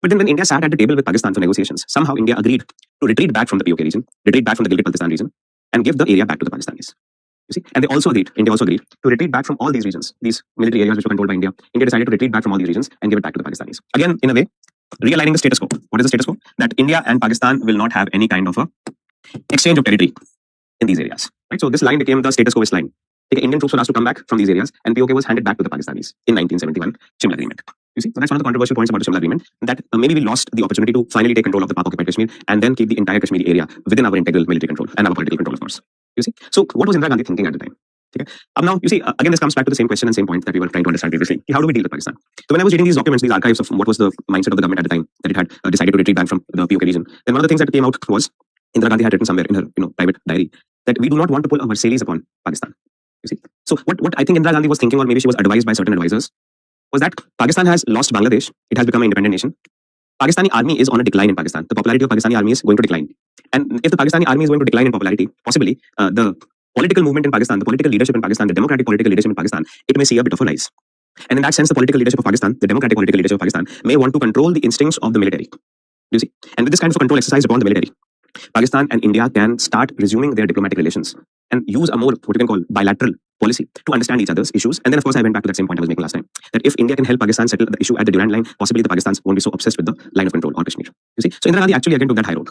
But then when India sat at the table with Pakistan for negotiations, somehow India agreed to retreat back from the POK region, retreat back from the Gilgit-Baltistan region, and give the area back to the Pakistanis. You see, and India also agreed to retreat back from all these regions, these military areas which were controlled by India. India decided to retreat back from all these regions and give it back to the Pakistanis. Again, in a way, realigning the status quo. What is the status quo? That India and Pakistan will not have any kind of a exchange of territory in these areas, right? So this line became the status quo line. Okay, Indian troops were asked to come back from these areas, and POK was handed back to the Pakistanis in 1971 Shimla Agreement. You see, so that's one of the controversial points about the Shimla Agreement, that maybe we lost the opportunity to finally take control of the Pak-occupied Kashmir and then keep the entire Kashmiri area within our integral military control and our political control, of course. You see, so what was Indira Gandhi thinking at the time? Okay. Now, you see, again, this comes back to the same question and same point that we were trying to understand previously. How do we deal with Pakistan? So when I was reading these documents, these archives of what was the mindset of the government at the time, that it had decided to retreat back from the POK region, then one of the things that came out was Indira Gandhi had written somewhere in her private diary that we do not want to pull our Marseilles upon Pakistan. You see, so what I think Indira Gandhi was thinking, or maybe she was advised by certain advisors, was that Pakistan has lost Bangladesh. It has become an independent nation. Pakistani army is on a decline in Pakistan. The popularity of Pakistani army is going to decline. And if the Pakistani army is going to decline in popularity, possibly the political movement in Pakistan, the political leadership in Pakistan, the democratic political leadership in Pakistan, it may see a bit of a rise. And in that sense, the political leadership of Pakistan, the democratic political leadership of Pakistan, may want to control the instincts of the military. You see, and with this kind of a control exercise upon the military, Pakistan and India can start resuming their diplomatic relations and use a more, what you can call, bilateral policy to understand each other's issues. And then, of course, I went back to that same point I was making last time, that if India can help Pakistan settle the issue at the Durand line, possibly the Pakistans won't be so obsessed with the line of control or Kashmir. You see, so Indira Gandhi actually again took that high road.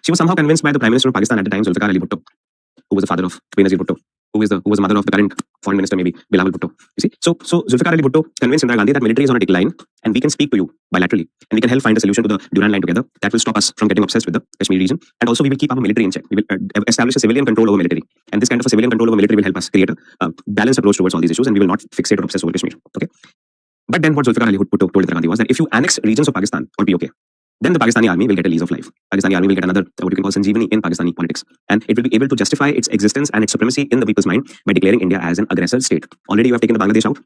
She was somehow convinced by the Prime Minister of Pakistan at the time, Zulfikar Ali Bhutto, who was the father of Benazir Bhutto, who was the mother of the current foreign minister, maybe Bilawal Bhutto. You see, so Zulfikar Ali Bhutto convinced Indira Gandhi that military is on a decline, and we can speak to you bilaterally, and we can help find a solution to the Durand line together that will stop us from getting obsessed with the Kashmir region, and also we will keep our military in check. We will establish a civilian control over military, and this kind of a civilian control over military will help us create a balanced approach towards all these issues, and we will not fixate or obsess over Kashmir. Okay. But then what Zulfikar Ali Bhutto told Indira Gandhi was that if you annex regions of Pakistan or POK, then the Pakistani army will get a lease of life. Pakistani army will get another, what you can call, Sanjeevani in Pakistani politics. And it will be able to justify its existence and its supremacy in the people's mind by declaring India as an aggressor state. Already you have taken the Bangladesh out.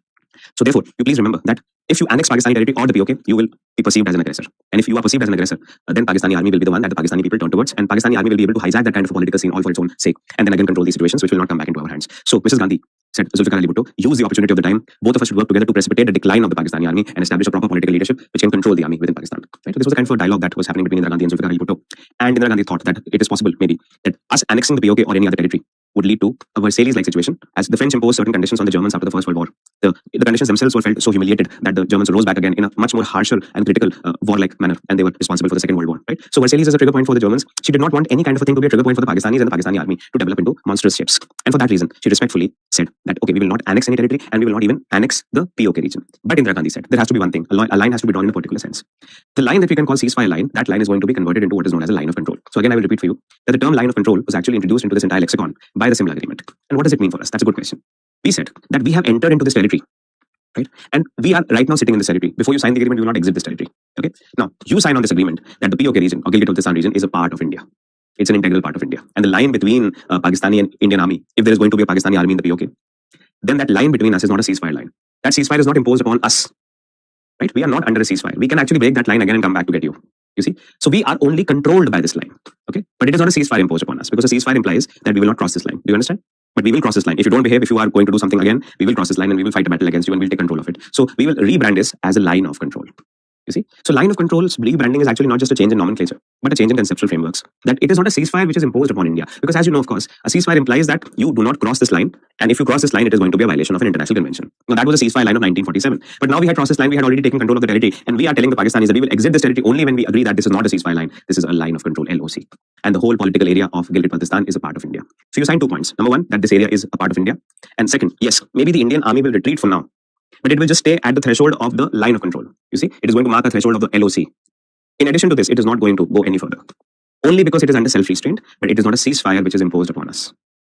So therefore, you please remember that if you annex Pakistani territory or the POK, you will be perceived as an aggressor. And if you are perceived as an aggressor, then Pakistani army will be the one that the Pakistani people turn towards. And Pakistani army will be able to hijack that kind of a political scene all for its own sake. And then again control these situations which will not come back into our hands. So Mrs. Gandhi said, Zulfikar Ali Bhutto, use the opportunity of the time. Both of us should work together to precipitate the decline of the Pakistani army and establish a proper political leadership which can control the army within Pakistan. Right? So this was the kind of a dialogue that was happening between Indira Gandhi and Zulfikar Ali Bhutto. And Indira Gandhi thought that it is possible, maybe, that us annexing the POK or any other territory would lead to a Versailles-like situation, as the French imposed certain conditions on the Germans after the First World War. The conditions themselves were felt so humiliated that the Germans rose back again in a much more harsher and critical warlike manner, and they were responsible for the Second World War. Right? So Versailles is a trigger point for the Germans. She did not want any kind of a thing to be a trigger point for the Pakistanis and the Pakistani army to develop into monstrous shapes. And for that reason, she respectfully said that, okay, we will not annex any territory and we will not even annex the POK region. But Indira Gandhi said there has to be one thing, a line has to be drawn in a particular sense. The line that we can call ceasefire line, that line is going to be converted into what is known as a line of control. So again, I will repeat for you that the term line of control was actually introduced into this entire lexicon by the Simla Agreement. And what does it mean for us? That's a good question. We said that we have entered into this territory, right? And we are right now sitting in this territory. Before you sign the agreement, you will not exit this territory. Okay. Now, you sign on this agreement that the POK region or Gilgit-Baltistan region is a part of India. It's an integral part of India. And the line between Pakistani and Indian army, if there is going to be a Pakistani army in the POK, then that line between us is not a ceasefire line. That ceasefire is not imposed upon us. Right? We are not under a ceasefire. We can actually break that line again and come back to get you. You see? So we are only controlled by this line. Okay. But it is not a ceasefire imposed upon us, because a ceasefire implies that we will not cross this line. Do you understand? But we will cross this line. If you don't behave, if you are going to do something again, we will cross this line and we will fight a battle against you and we'll take control of it. So we will rebrand this as a line of control. You see? So line of control's rebranding is actually not just a change in nomenclature, but a change in conceptual frameworks. That it is not a ceasefire which is imposed upon India. Because as you know, of course, a ceasefire implies that you do not cross this line. And if you cross this line, it is going to be a violation of an international convention. Now that was a ceasefire line of 1947. But now we had crossed this line, we had already taken control of the territory. And we are telling the Pakistanis that we will exit this territory only when we agree that this is not a ceasefire line. This is a line of control, LOC. And the whole political area of Gilgit-Baltistan is a part of India. So you sign 2 points. Number one, that this area is a part of India. And second, yes, maybe the Indian army will retreat for now, but it will just stay at the threshold of the line of control. You see, it is going to mark a threshold of the LOC. In addition to this, it is not going to go any further. Only because it is under self-restraint, but it is not a ceasefire which is imposed upon us.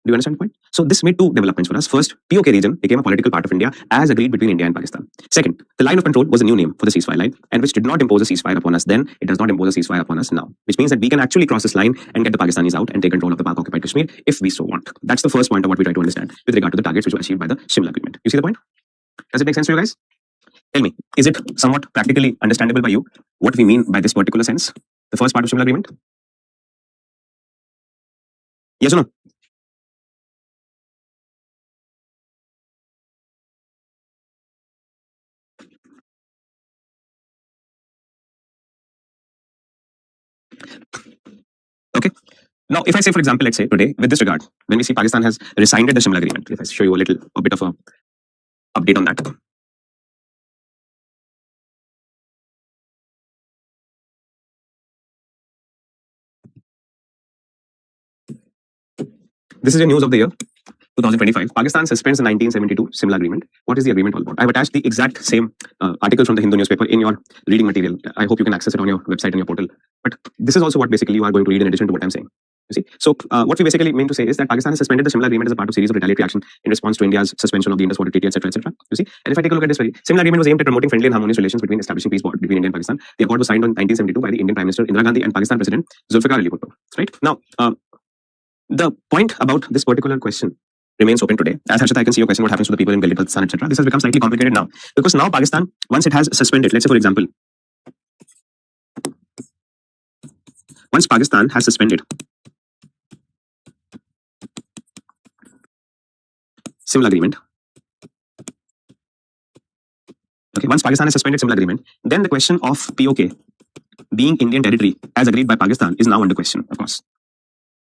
Do you understand the point? So this made 2 developments for us. First, POK region became a political part of India as agreed between India and Pakistan. Second, the line of control was a new name for the ceasefire line, and which did not impose a ceasefire upon us then. It does not impose a ceasefire upon us now, which means that we can actually cross this line and get the Pakistanis out and take control of the Pak-occupied Kashmir if we so want. That's the first point of what we try to understand with regard to the targets which were achieved by the Shimla Agreement. You see the point? Does it make sense to you guys? Tell me, is it somewhat practically understandable by you what we mean by this particular sense? The first part of similar agreement? Yes or no? Okay. Now, if I say, for example, let's say today, with this regard, when we see Pakistan has rescinded the similar agreement, if I show you a bit of a update on that. This is the news of the year 2025. Pakistan suspends the 1972 similar agreement. What is the agreement all about? I've attached the exact same article from the Hindu newspaper in your reading material. I hope you can access it on your website and your portal. But this is also what basically you are going to read in addition to what I'm saying. You see, so what we basically mean to say is that Pakistan has suspended the similar agreement as a part of series of retaliatory action in response to India's suspension of the Indus Water Treaty, etc., etc. You see, and if I take a look at this, similar agreement was aimed at promoting friendly and harmonious relations between establishing peace between India and Pakistan. The accord was signed in 1972 by the Indian Prime Minister Indira Gandhi and Pakistan President Zulfikar Ali Bhutto. Right now, the point about this particular question remains open today. As Harshita, I can see your question, what happens to the people in Gilgit-Baltistan, etc. This has become slightly complicated now because now Pakistan, once it has suspended, let's say for example, once Pakistan has suspended similar agreement, okay, once Pakistan has suspended similar agreement, then the question of POK being Indian territory as agreed by Pakistan is now under question, of course.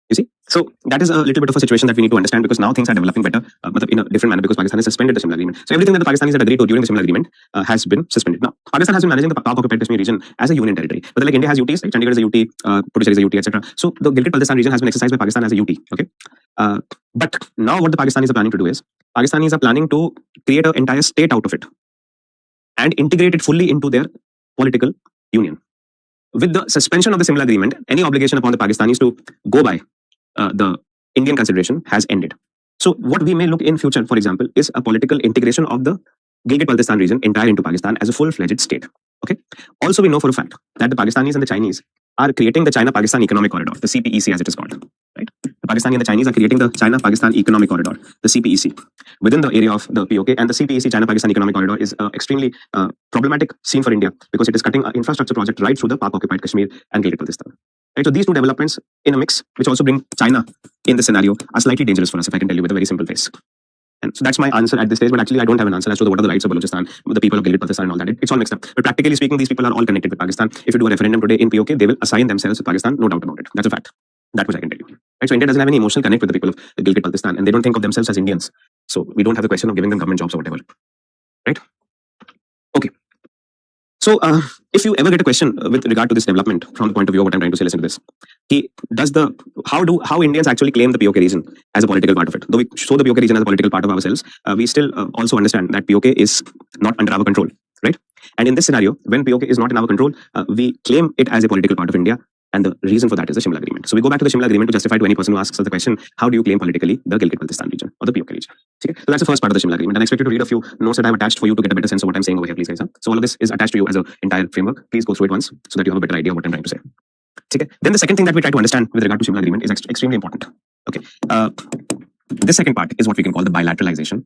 You see, so that is a little bit of a situation that we need to understand because now things are developing better, in a different manner because Pakistan has suspended the similar agreement. So everything that the Pakistanis had agreed to during the similar agreement has been suspended. Now, Pakistan has been managing the Pak-occupied Kashmir region as a union territory, but like India has UTs, like Chandigarh is a UT, Puducherry is a UT, etc. So the Gilgit-Baltistan region has been exercised by Pakistan as a UT. Okay, but now what the Pakistanis are planning to do is Pakistanis are planning to create an entire state out of it and integrate it fully into their political union. With the suspension of the similar agreement, any obligation upon the Pakistanis to go by the Indian consideration has ended. So what we may look in future, for example, is a political integration of the Gilgit-Baltistan region entire into Pakistan as a full-fledged state. Okay. Also, we know for a fact that the Pakistanis and the Chinese are creating the China-Pakistan Economic Corridor, the CPEC as it is called. Right. The Pakistani and the Chinese are creating the China-Pakistan Economic Corridor, the CPEC, within the area of the POK. And the CPEC, China-Pakistan Economic Corridor, is an extremely problematic scene for India because it is cutting an infrastructure project right through the Pak-occupied Kashmir and Gilgit-Baltistan. Right, so these two developments in a mix, which also bring China in the scenario, are slightly dangerous for us, if I can tell you with a very simple face. And so that's my answer at this stage, but actually I don't have an answer as to what are the rights of Balochistan, the people of Gilgit-Baltistan and all that. It's all mixed up. But practically speaking, these people are all connected with Pakistan. If you do a referendum today in POK, they will assign themselves to Pakistan, no doubt about it. That's a fact. That much I can tell you. Right, so India doesn't have any emotional connect with the people of Gilgit-Baltistan, and they don't think of themselves as Indians. So we don't have the question of giving them government jobs or whatever. Right? Okay. So if you ever get a question with regard to this development from the point of view of what I'm trying to say, listen to this. How Indians actually claim the POK region as a political part of it? Though we show the POK region as a political part of ourselves, we still also understand that POK is not under our control, right? And in this scenario, when POK is not in our control, we claim it as a political part of India. And the reason for that is the Shimla Agreement. So we go back to the Shimla Agreement to justify to any person who asks us the question, how do you claim politically the Gilgit-Baltistan region or the POK region? Okay? So that's the first part of the Shimla Agreement. And I expect you to read a few notes that I've attached for you to get a better sense of what I'm saying over here, please, guys. So all of this is attached to you as an entire framework. Please go through it once so that you have a better idea of what I'm trying to say. Okay? Then the second thing that we try to understand with regard to Shimla Agreement is extremely important. Okay. This second part is what we can call the bilateralization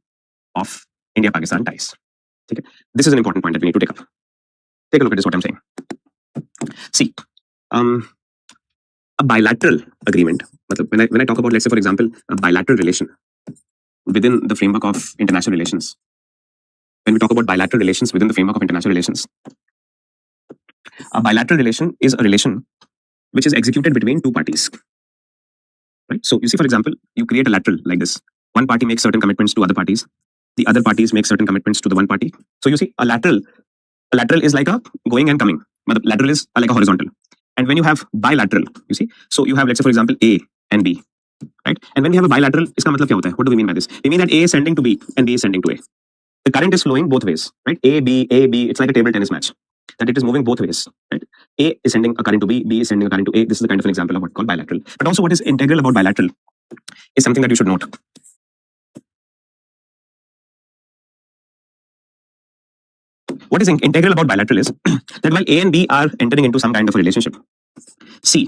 of India-Pakistan ties. Okay? This is an important point that we need to take up. Take a look at this, what I'm saying. See, a bilateral agreement, when I talk about, let's say, for example, a bilateral relation within the framework of international relations, when we talk about bilateral relations within the framework of international relations, a bilateral relation is a relation which is executed between two parties. Right? So you see, for example, you create a lateral like this. One party makes certain commitments to other parties. The other parties make certain commitments to the one party. So you see, a lateral is like a going and coming. Lateral is like a horizontal. And when you have bilateral, you see, so you have, let's say, for example, A and B, right? And when we have a bilateral, iska matlab kya hota hai? What do we mean by this? We mean that A is sending to B and B is sending to A. The current is flowing both ways, right? A, B, it's like a table tennis match, that it is moving both ways, right? A is sending a current to B, B is sending a current to A. This is the kind of an example of what's called bilateral. But also what is integral about bilateral is something that you should note. What is integral about bilateral is that while A and B are entering into some kind of a relationship, C,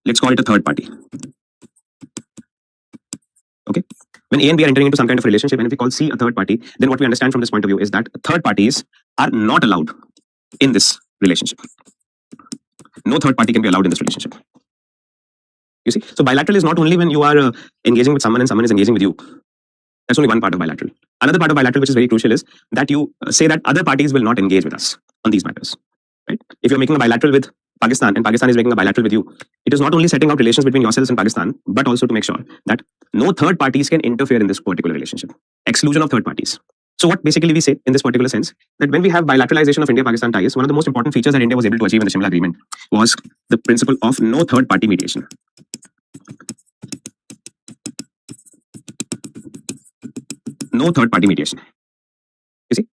let's call it a third party. Okay. When A and B are entering into some kind of relationship, and if we call C a third party, then what we understand from this point of view is that third parties are not allowed in this relationship. No third party can be allowed in this relationship. You see, so bilateral is not only when you are engaging with someone and someone is engaging with you. That's only one part of bilateral. Another part of bilateral, which is very crucial, is that you say that other parties will not engage with us on these matters. Right? If you're making a bilateral with Pakistan and Pakistan is making a bilateral with you, it is not only setting out relations between yourselves and Pakistan, but also to make sure that no third parties can interfere in this particular relationship. Exclusion of third parties. So what basically we say in this particular sense, that when we have bilateralization of India-Pakistan ties, one of the most important features that India was able to achieve in the Shimla Agreement was the principle of no third party mediation. No third party mediation. You see?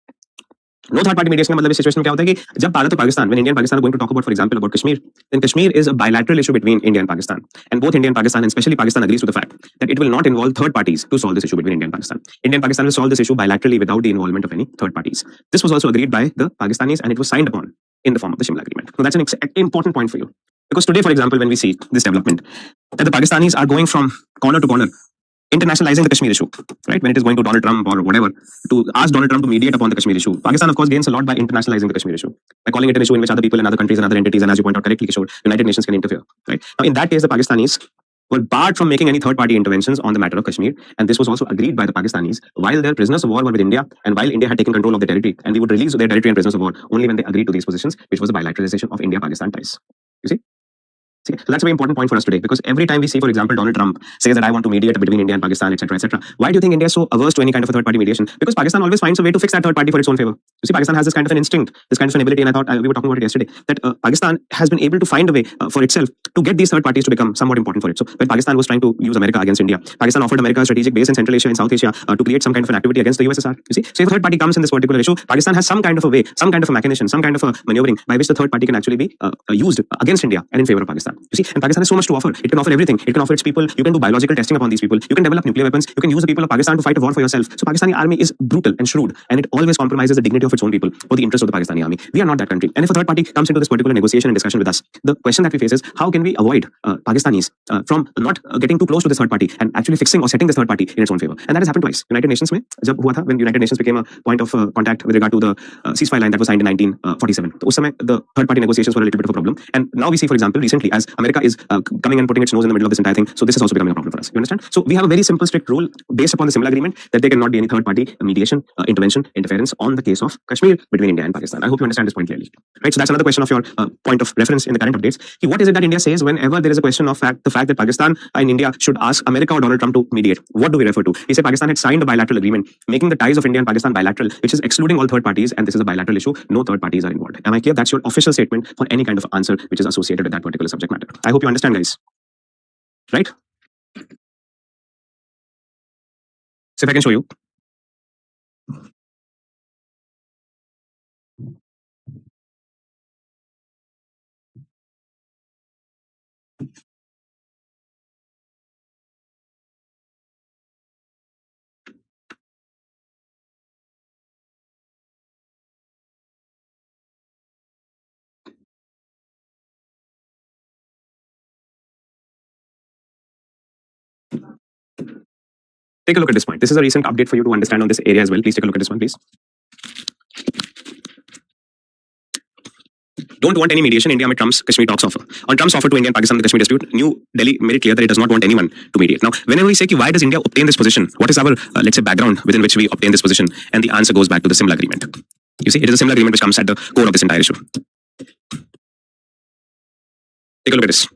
No third party mediation का मतलब इस situation में क्या होता है कि जब भारत और Pakistan, when India and Pakistan are going to talk about, for example, about Kashmir, then Kashmir is a bilateral issue between India and Pakistan, and both India and Pakistan, and especially Pakistan, agrees to the fact that it will not involve third parties to solve this issue between India and Pakistan. India and Pakistan will solve this issue bilaterally without the involvement of any third parties. This was also agreed by the Pakistanis, and it was signed upon in the form of the Shimla Agreement. So that's an important point for you, because today, for example, when we see this development, that the Pakistanis are going from corner to corner, internationalizing the Kashmir issue, right? When it is going to Donald Trump or whatever, to ask Donald Trump to mediate upon the Kashmir issue. Pakistan, of course, gains a lot by internationalizing the Kashmir issue, by calling it an issue in which other people and other countries and other entities, and as you point out correctly, Kishore, United Nations can interfere, right? Now, in that case, the Pakistanis were barred from making any third-party interventions on the matter of Kashmir, and this was also agreed by the Pakistanis while their prisoners of war were with India, and while India had taken control of their territory, and we would release their territory and prisoners of war only when they agreed to these positions, which was the bilateralization of India-Pakistan ties. You see? So that's a very important point for us today, because every time we see, for example, Donald Trump says that I want to mediate between India and Pakistan, etc., etc. Why do you think India is so averse to any kind of a third-party mediation? Because Pakistan always finds a way to fix that third party for its own favor. You see, Pakistan has this kind of an instinct, this kind of an ability, and I thought we were talking about it yesterday, that Pakistan has been able to find a way for itself to get these third parties to become somewhat important for it. So when Pakistan was trying to use America against India, Pakistan offered America a strategic base in Central Asia and South Asia to create some kind of an activity against the USSR. You see, so if a third party comes in this particular issue, Pakistan has some kind of a way, some kind of a mechanism, some kind of a maneuvering by which the third party can actually be used against India and in favor of Pakistan. You see, and Pakistan has so much to offer. It can offer everything. It can offer its people. You can do biological testing upon these people. You can develop nuclear weapons. You can use the people of Pakistan to fight a war for yourself. So Pakistani army is brutal and shrewd, and it always compromises the dignity of its own people for the interest of the Pakistani army. We are not that country. And if a third party comes into this particular negotiation and discussion with us, the question that we face is, how can we avoid Pakistanis from not getting too close to this third party and actually fixing or setting this third party in its own favor? And that has happened twice. United Nations में जब हुआ था, when United Nations became a point of contact with regard to the ceasefire line that was signed in 1947. तो उस समय the third party negotiations were a little bit of a problem. And now we see, for example, recently, as America is coming and putting its nose in the middle of this entire thing, so this is also becoming a problem for us. You understand? So we have a very simple, strict rule based upon the Simla Agreement that there cannot be any third party mediation, intervention, interference on the case of Kashmir between India and Pakistan. I hope you understand this point clearly. Right? So that's another question of your point of reference in the current updates. What is it that India says whenever there is a question of the fact that Pakistan and India should ask America or Donald Trump to mediate? What do we refer to? He said Pakistan had signed a bilateral agreement making the ties of India and Pakistan bilateral, which is excluding all third parties, and this is a bilateral issue. No third parties are involved. Am I clear? That's your official statement for any kind of answer which is associated with that particular subject matter. I hope you understand, guys. Right? So if I can show you. Take a look at this point. This is a recent update for you to understand on this area as well. Please take a look at this one, please. Don't want any mediation. India made Trump's Kashmir talks offer. On Trump's offer to India and Pakistan the Kashmir dispute, New Delhi made it clear that it does not want anyone to mediate. Now, whenever we say why does India obtain this position, what is our let's say background within which we obtain this position, and the answer goes back to the Simla Agreement. You see, it is a Simla Agreement which comes at the core of this entire issue. Take a look at this.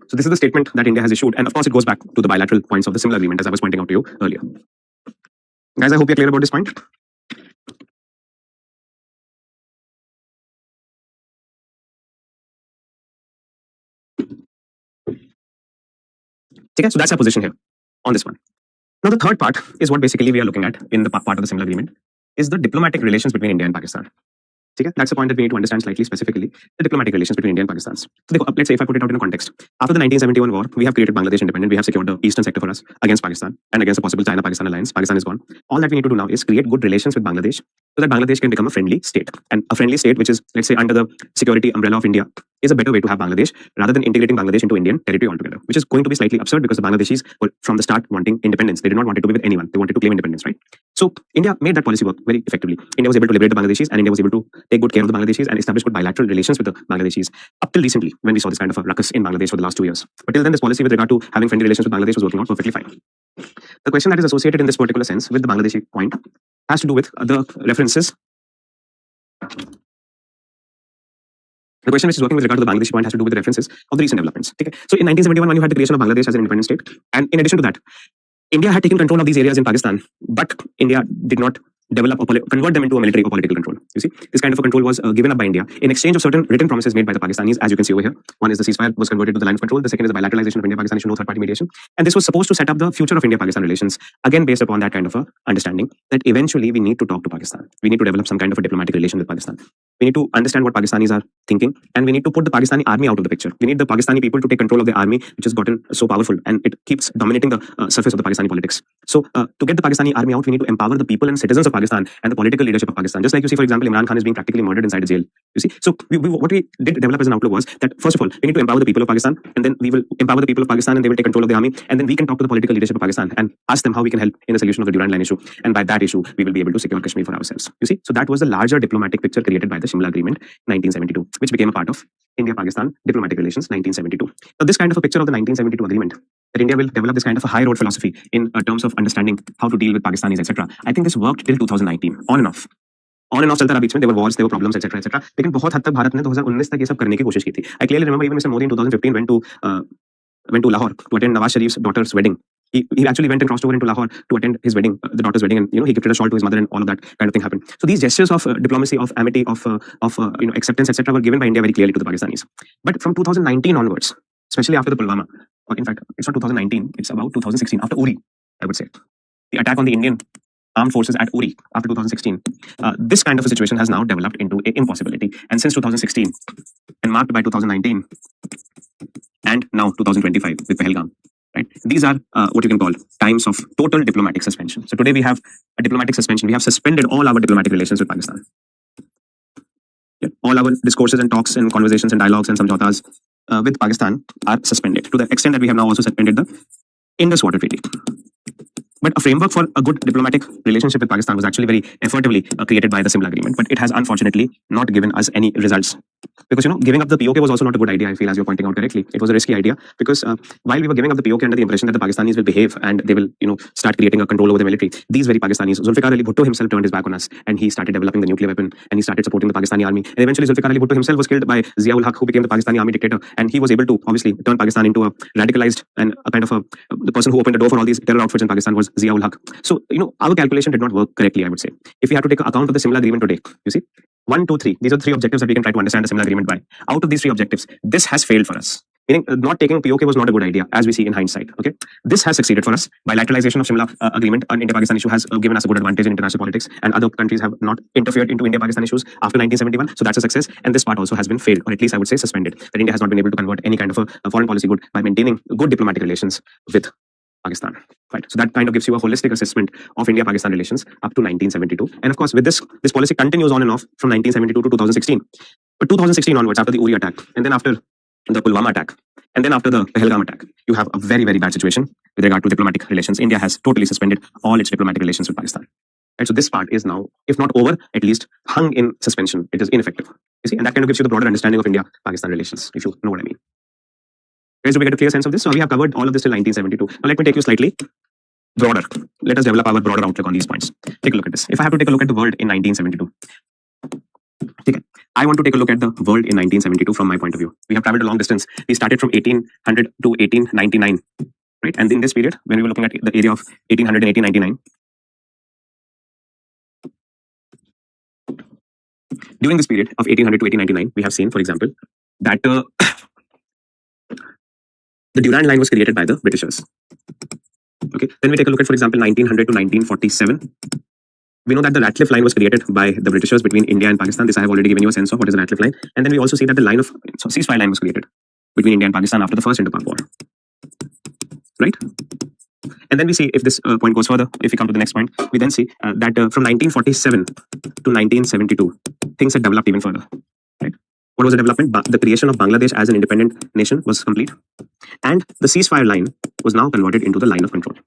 So this is the statement that India has issued, and of course it goes back to the bilateral points of the Simla Agreement, as I was pointing out to you earlier. Guys, I hope you're clear about this point. Okay, so that's our position here on this one. Now the third part is what basically we are looking at in the part of the Simla Agreement, is the diplomatic relations between India and Pakistan. Okay, that's the point that we need to understand slightly specifically the diplomatic relations between India and Pakistan. So, let's say if I put it out in a context, after the 1971 war, we have created Bangladesh independent. We have secured the eastern sector for us against Pakistan and against a possible China-Pakistan alliance. Pakistan is gone. All that we need to do now is create good relations with Bangladesh so that Bangladesh can become a friendly state. And a friendly state, which is, let's say, under the security umbrella of India, is a better way to have Bangladesh rather than integrating Bangladesh into Indian territory altogether, which is going to be slightly absurd because the Bangladeshis were from the start wanting independence. They did not want it to be with anyone. They wanted to claim independence, right? So India made that policy work very effectively. India was able to liberate the Bangladeshis, and India was able to take good care of the Bangladeshis and establish good bilateral relations with the Bangladeshis up till recently, when we saw this kind of a ruckus in Bangladesh for the last 2 years. But till then, this policy with regard to having friendly relations with Bangladesh was working out perfectly fine. The question that is associated in this particular sense with the Bangladeshi point has to do with the references. The question which is working with regard to the Bangladeshi point has to do with the references of the recent developments. Okay? So in 1971, when you had the creation of Bangladesh as an independent state, and in addition to that, India had taken control of these areas in Pakistan, but India did not develop or convert them into a military or political control. You see, this kind of a control was given up by India in exchange of certain written promises made by the Pakistanis, as you can see over here. One is the ceasefire was converted to the line of control. The second is the bilateralization of India-Pakistan issue, no third-party mediation. And this was supposed to set up the future of India-Pakistan relations, again based upon that kind of a understanding that eventually we need to talk to Pakistan. We need to develop some kind of a diplomatic relation with Pakistan. We need to understand what Pakistanis are thinking, and we need to put the Pakistani army out of the picture. We need the Pakistani people to take control of the army, which has gotten so powerful, and it keeps dominating the surface of the Pakistani politics. So to get the Pakistani army out, we need to empower the people and citizens of Pakistan and the political leadership of Pakistan. Just like you see, for example, Imran Khan is being practically murdered inside a jail. You see, so what we did develop as an outlook was that first of all, we need to empower the people of Pakistan, and then we will empower the people of Pakistan, and they will take control of the army, and then we can talk to the political leadership of Pakistan and ask them how we can help in the solution of the Durand Line issue, and by that issue, we will be able to secure Kashmir for ourselves. You see, so that was the larger diplomatic picture created by the Shimla Agreement, 1972, which became a part of India-Pakistan diplomatic relations, 1972. Now, this kind of a picture of the 1972 agreement, that India will develop this kind of a high road philosophy in terms of understanding how to deal with Pakistanis, etc. I think this worked till 2019, on and off चलता रहा बीच में. There were wars, there were problems, etc. etc. लेकिन बहुत हद तक भारत ने 2019 तक ये सब करने की कोशिश की थी. I clearly remember even Mr. Modi in 2015 went to Lahore to attend Nawaz Sharif's daughter's wedding. He actually went and crossed over into Lahore to attend his wedding, the daughter's wedding, and he gifted a shawl to his mother, and all of that kind of thing happened. So these gestures of diplomacy, of amity, of acceptance, etc., were given by India very clearly to the Pakistanis. But from 2019 onwards, especially after the Pulwama, or in fact, it's not 2019, it's about 2016, after Uri, I would say, the attack on the Indian armed forces at Uri after 2016, this kind of a situation has now developed into an impossibility. And since 2016, and marked by 2019, and now 2025 with Pahalgam, right? These are what you can call times of total diplomatic suspension. So today we have a diplomatic suspension. We have suspended all our diplomatic relations with Pakistan. Yeah. All our discourses and talks and conversations and dialogues and samjautas with Pakistan are suspended, to the extent that we have now also suspended the Indus Water Treaty. But a framework for a good diplomatic relationship with Pakistan was actually very effortively created by the Simla Agreement, but it has unfortunately not given us any results. Because, giving up the POK was also not a good idea, I feel, as you're pointing out correctly. It was a risky idea because while we were giving up the POK under the impression that the Pakistanis will behave and they will, start creating a control over the military, these very Pakistanis, Zulfikar Ali Bhutto himself turned his back on us, and he started developing the nuclear weapon, and he started supporting the Pakistani army. And eventually Zulfikar Ali Bhutto himself was killed by Zia-ul Haq, who became the Pakistani army dictator, and he was able to obviously turn Pakistan into a radicalized and a kind of the person who opened the door for all these terror outfits in Pakistan was Zia-ul Haq. So, our calculation did not work correctly, I would say. If we have to take account of the Simla Agreement today, you see, 1, 2, 3. These are 3 objectives that we can try to understand the Simla Agreement by. Out of these 3 objectives, this has failed for us. Meaning, not taking POK was not a good idea, as we see in hindsight. Okay, this has succeeded for us. Bilateralization of Simla Agreement on India-Pakistan issue has given us a good advantage in international politics, and other countries have not interfered into India-Pakistan issues after 1971. So that's a success, and this part also has been failed, or at least I would say suspended. That India has not been able to convert any kind of a foreign policy good by maintaining good diplomatic relations with Pakistan. Right. So that kind of gives you a holistic assessment of India-Pakistan relations up to 1972. And of course, with this policy continues on and off from 1972 to 2016. But 2016 onwards, after the Uri attack, and then after the Pulwama attack, and then after the Pahalgam attack, you have a very, very bad situation with regard to diplomatic relations. India has totally suspended all its diplomatic relations with Pakistan. Right. So this part is now, if not over, at least hung in suspension. It is ineffective. You see, and that kind of gives you the broader understanding of India-Pakistan relations, if you know what I mean. Guys, do we get a clear sense of this? So we have covered all of this till 1972. Now let me take you slightly broader. Let us develop our broader outlook on these points. Take a look at this. If I have to take a look at the world in 1972, okay, I want to take a look at the world in 1972 from my point of view. We have traveled a long distance. We started from 1800 to 1899, right? And in this period, when we were looking at the area of 1800 and 1899, during this period of 1800 to 1899, we have seen, for example, that the Durand Line was created by the Britishers. Okay, then we take a look at, for example, 1900 to 1947. We know that the Ratcliffe line was created by the Britishers between India and Pakistan. This I have already given you a sense of what is the Ratcliffe line. And then we also see that the line of ceasefire line was created between India and Pakistan after the first Indo-Pak war. Right? And then we see if this point goes further, if we come to the next point, we then see that from 1947 to 1972, things had developed even further. Right? What was the development? The creation of Bangladesh as an independent nation was complete. And the ceasefire line was now converted into the line of control.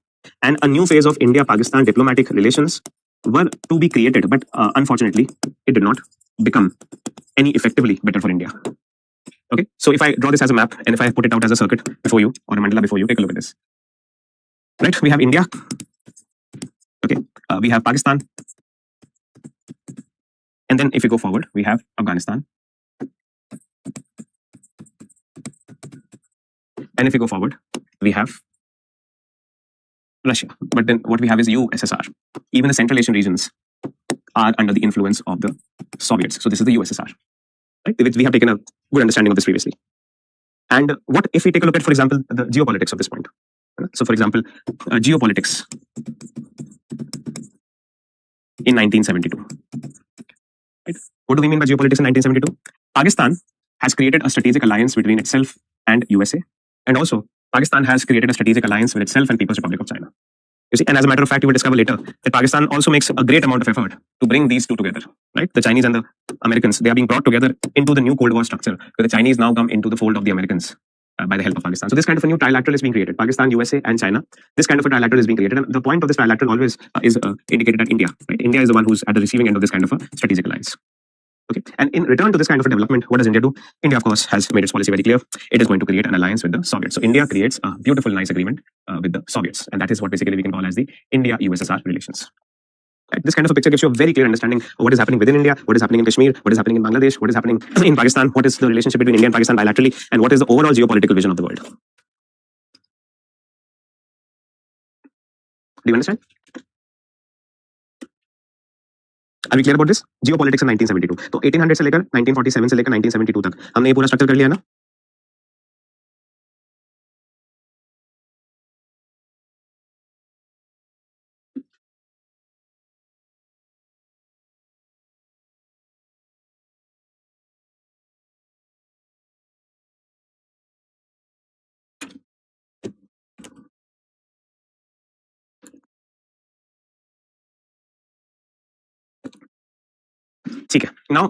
And a new phase of India-Pakistan diplomatic relations were to be created, but unfortunately, it did not become any effectively better for India. Okay, so if I draw this as a map and if I put it out as a circuit before you or a mandala before you, take a look at this. Right, we have India. Okay, we have Pakistan. And then if we go forward, we have Afghanistan. And if we go forward, we have Russia. But then what we have is USSR. Even the Central Asian regions are under the influence of the Soviets. So this is the USSR. Right? We have taken a good understanding of this previously. And what if we take a look at, for example, the geopolitics of this point? So for example, geopolitics in 1972. Right? What do we mean by geopolitics in 1972? Pakistan has created a strategic alliance between itself and USA. And also, Pakistan has created a strategic alliance with itself and People's Republic of China. You see, and as a matter of fact, you will discover later that Pakistan also makes a great amount of effort to bring these two together. Right? The Chinese and the Americans, they are being brought together into the new Cold War structure. So the Chinese now come into the fold of the Americans by the help of Pakistan. So this kind of a new trilateral is being created. Pakistan, USA, and China. This kind of a trilateral is being created. And the point of this trilateral always is indicated at India. Right? India is the one who's at the receiving end of this kind of a strategic alliance. Okay. And in return to this kind of a development, what does India do? India, of course, has made its policy very clear. It is going to create an alliance with the Soviets. So India creates a beautiful, nice agreement with the Soviets. And that is what basically we can call as the India-USSR relations. Right? This kind of a picture gives you a very clear understanding of what is happening within India, what is happening in Kashmir, what is happening in Bangladesh, what is happening in Pakistan, what is the relationship between India and Pakistan bilaterally, and what is the overall geopolitical vision of the world. Do you understand? Are we clear about this? Geopolitics in 1972. तो 1800 से लेकर 1947 से लेकर 1972 तक हमने ये पूरा structure कर लिया ना? ठीक है. Now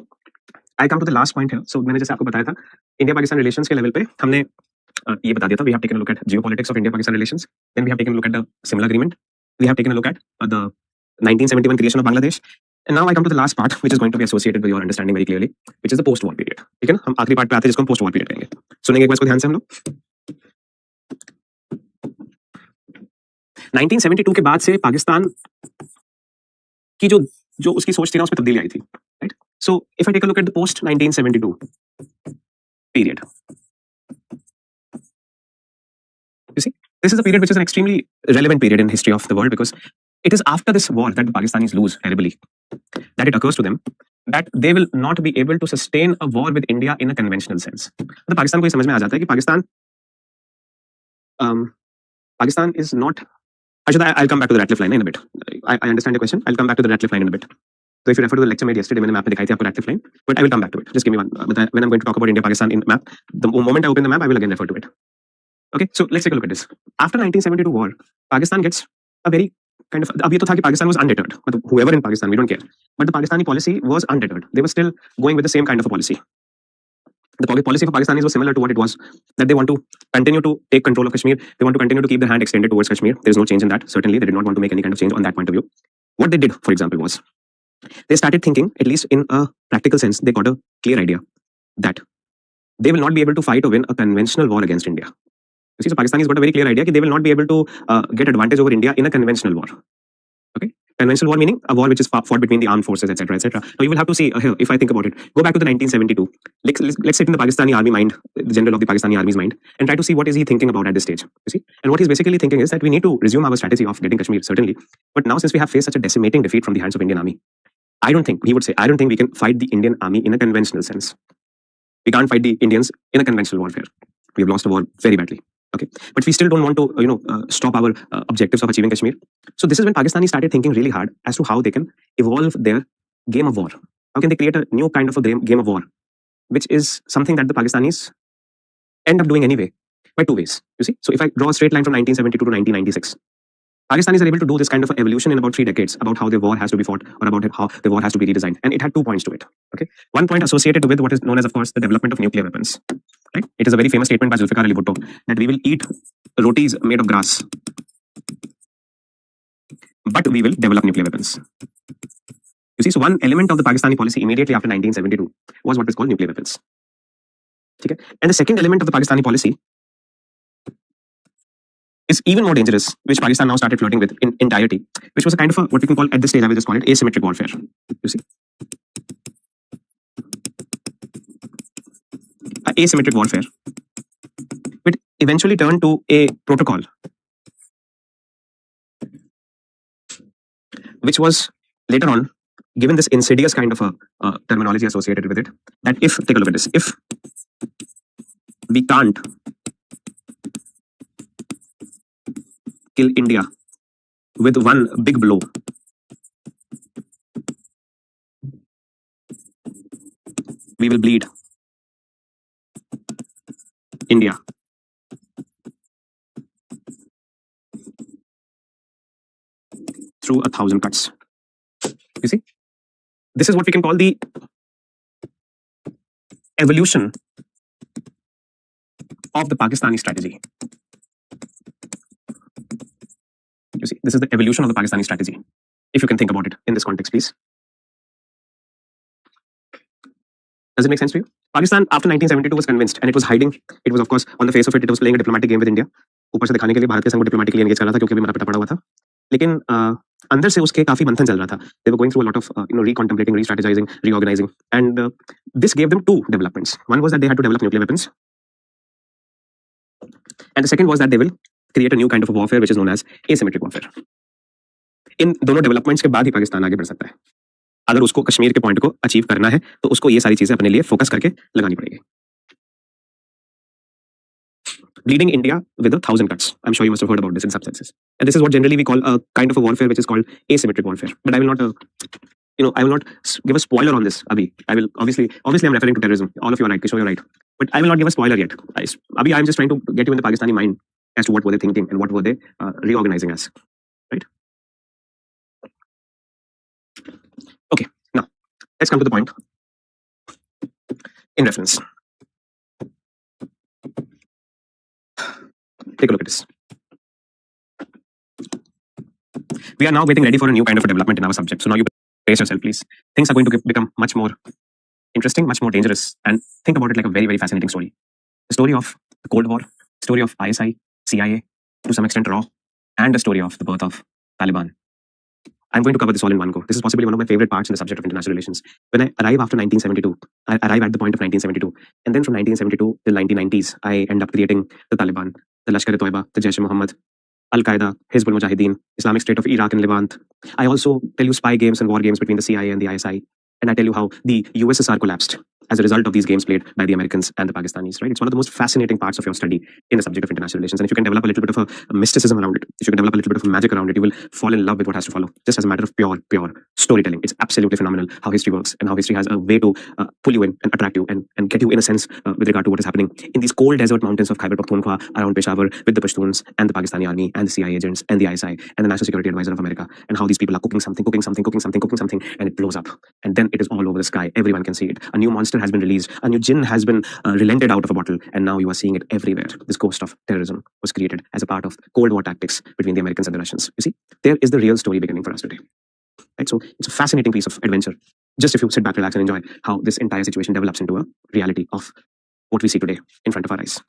I come to the last point here. So मैंने जैसे आपको बताया था इंडिया पाकिस्तान रिलेशंस के लेवल पे हमने ये बता दिया था. We have taken a look at geopolitics of India Pakistan relations. Then we have taken a look at the Simla agreement. We have taken a look at the 1971 creation of Bangladesh. And now I come to the last part, which is going to be associated with your understanding very clearly, which is the post-war period. ठीक है ना? हम आखिरी part पे आते हैं जिसको हम post-war period कहेंगे. सुनेंगे एक बार इसको ध्यान से हम लोग. 1972 के बाद से पाकिस्तान की जो उसकी सोच थी ना उसमें तब्दीली आई थी. Right? So if I take a look at the post 1972 period, you see, this is a period which is an extremely relevant period in history of the world because it is after this war that the Pakistanis lose terribly that it occurs to them that they will not be able to sustain a war with India in a conventional sense. तो पाकिस्तान को ये समझ में आ जाता है कि Pakistan is not. I'll come back to the Ratcliffe line in a bit. I understand your question. I'll come back to the Ratcliffe line in a bit. So if you refer to the lecture made yesterday, मैंने map में दिखाई थी आपको Ratcliffe line, but I will come back to it. Just give me one. When I'm going to talk about India Pakistan in map, the moment I open the map, I will again refer to it. Okay, so let's take a look at this. After 1972 war, Pakistan gets a very kind of. अब ये तो था कि Pakistan was undeterred. मतलब whoever in Pakistan, we don't care. But the Pakistani policy was undeterred. They were still going with the same kind of a policy. The policy for Pakistanis was similar to what it was, that they want to continue to take control of Kashmir. They want to continue to keep their hand extended towards Kashmir. There is no change in that. Certainly, they did not want to make any kind of change on that point of view. What they did, for example, was they started thinking, at least in a practical sense, they got a clear idea that they will not be able to fight or win a conventional war against India. You see, so Pakistanis got a very clear idea that they will not be able to get advantage over India in a conventional war. Okay, conventional war meaning a war which is fought between the armed forces, etc., etc. Now you will have to see here. If I think about it, go back to the 1972. Let's sit in the Pakistani army mind, the general of the Pakistani army's mind, and try to see what is he thinking about at this stage. You see, and what he's basically thinking is that we need to resume our strategy of getting Kashmir, certainly. But now, since we have faced such a decimating defeat from the hands of Indian army, I don't think we can fight the Indian army in a conventional sense. We can't fight the Indians in a conventional warfare. We have lost a war very badly. Okay, but we still don't want to stop our objectives of achieving Kashmir. So this is when Pakistani started thinking really hard as to how they can evolve their game of war. How can they create a new kind of a game of war, which is something that the Pakistanis end up doing anyway by two ways. You see, so if I draw a straight line from 1972 to 1996, Pakistanis are able to do this kind of evolution in about 3 decades about how their war has to be fought or about how the war has to be redesigned. And it had 2 points to it. Okay, one point associated with what is known as, of course, the development of nuclear weapons. Right? It is a very famous statement by Zulfikar Ali Bhutto that we will eat rotis made of grass, but we will develop nuclear weapons. You see, so one element of the Pakistani policy immediately after 1972 was what is called nuclear weapons. Okay? And the second element of the Pakistani policy is even more dangerous, which Pakistan now started flirting with in entirety, which was a kind of what we can call at this stage, I will just call it asymmetric warfare. You see, asymmetric warfare, which eventually turned to a protocol, which was later on given this insidious kind of a terminology associated with it. That if, take a look at this, if we can't kill India with one big blow, we will bleed India. Through 1,000 cuts. You see, this is what we can call the evolution of the Pakistani strategy. You see, this is the evolution of the Pakistani strategy. If you can think about it in this context, please. Does it make sense to you? Pakistan after 1972 was convinced, and it was hiding. It was, of course, on the face of it was playing a diplomatic game with India. ऊपर से दिखाने के लिए भारत के संग को diplomatically engage कर रहा था क्योंकि अभी मरा पिटा पड़ा हुआ था. लेकिन अंदर से उसके काफी मंथन चल रहा था. They were going through a lot of recontemplating, re-strategizing, reorganizing, and this gave them 2 developments. One was that they had to develop nuclear weapons, and the second was that they will create a new kind of a warfare which is known as asymmetric warfare. इन दोनों developments के बाद ही पाकिस्तान आगे बढ़ सकता है. अगर उसको कश्मीर के पॉइंट को अचीव करना है तो उसको ये सारी चीजें अपने लिए फोकस करके लगानी पड़ेगी. Bleeding India with 1,000 cuts. I'm sure you must have heard about this in some senses. And this is what generally we call a kind of a warfare which is called asymmetric warfare. But I will not, I will not give a spoiler on this, Abhi. I will obviously I'm referring to terrorism. All of you are right, Kishore, you're right. But I will not give a spoiler yet. Abhi, I'm just trying to get you in the Pakistani mind as to what were they thinking and what were they reorganizing as, right? Okay, now let's come to the point. In reference, take a look at this. We are now getting ready for a new kind of a development in our subject. So now you brace yourself, please. Things are going to become much more interesting, much more dangerous, and think about it like a very, very fascinating story. The story of the Cold War, story of ISI, CIA, to some extent RAW, and the story of the birth of Taliban. I'm going to cover this all in one go. This is possibly one of my favorite parts in the subject of international relations. When I arrive after 1972, I arrive at the point of 1972. And then from 1972 till 1990s, I end up creating the Taliban, the Lashkar-e-Toiba, the Jaish-e-Mohammed, Al-Qaeda, Hizbul Mujahideen, Islamic State of Iraq and Levant. I also tell you spy games and war games between the CIA and the ISI. And I tell you how the USSR collapsed as a result of these games played by the Americans and the Pakistanis, right? It's one of the most fascinating parts of your study in the subject of international relations. And if you can develop a little bit of a mysticism around it, if you can develop a little bit of a magic around it, you will fall in love with what has to follow, just as a matter of pure storytelling. It's absolutely phenomenal how history works and how history has a way to pull you in and attract you and get you in a sense with regard to what is happening in these cold desert mountains of Khyber Pakhtunkhwa around Peshawar with the Pashtuns and the Pakistani army and the CIA agents and the ISI and the National Security Advisor of America, and how these people are cooking something, and it blows up. And then it is all over the sky. Everyone can see it. A new monster has been released. A new jinn has been relented out of a bottle. And now you are seeing it everywhere. This ghost of terrorism was created as a part of Cold War tactics between the Americans and the Russians. You see, there is the real story beginning for us today. Right? So it's a fascinating piece of adventure. Just if you sit back, relax, and enjoy how this entire situation develops into a reality of what we see today in front of our eyes.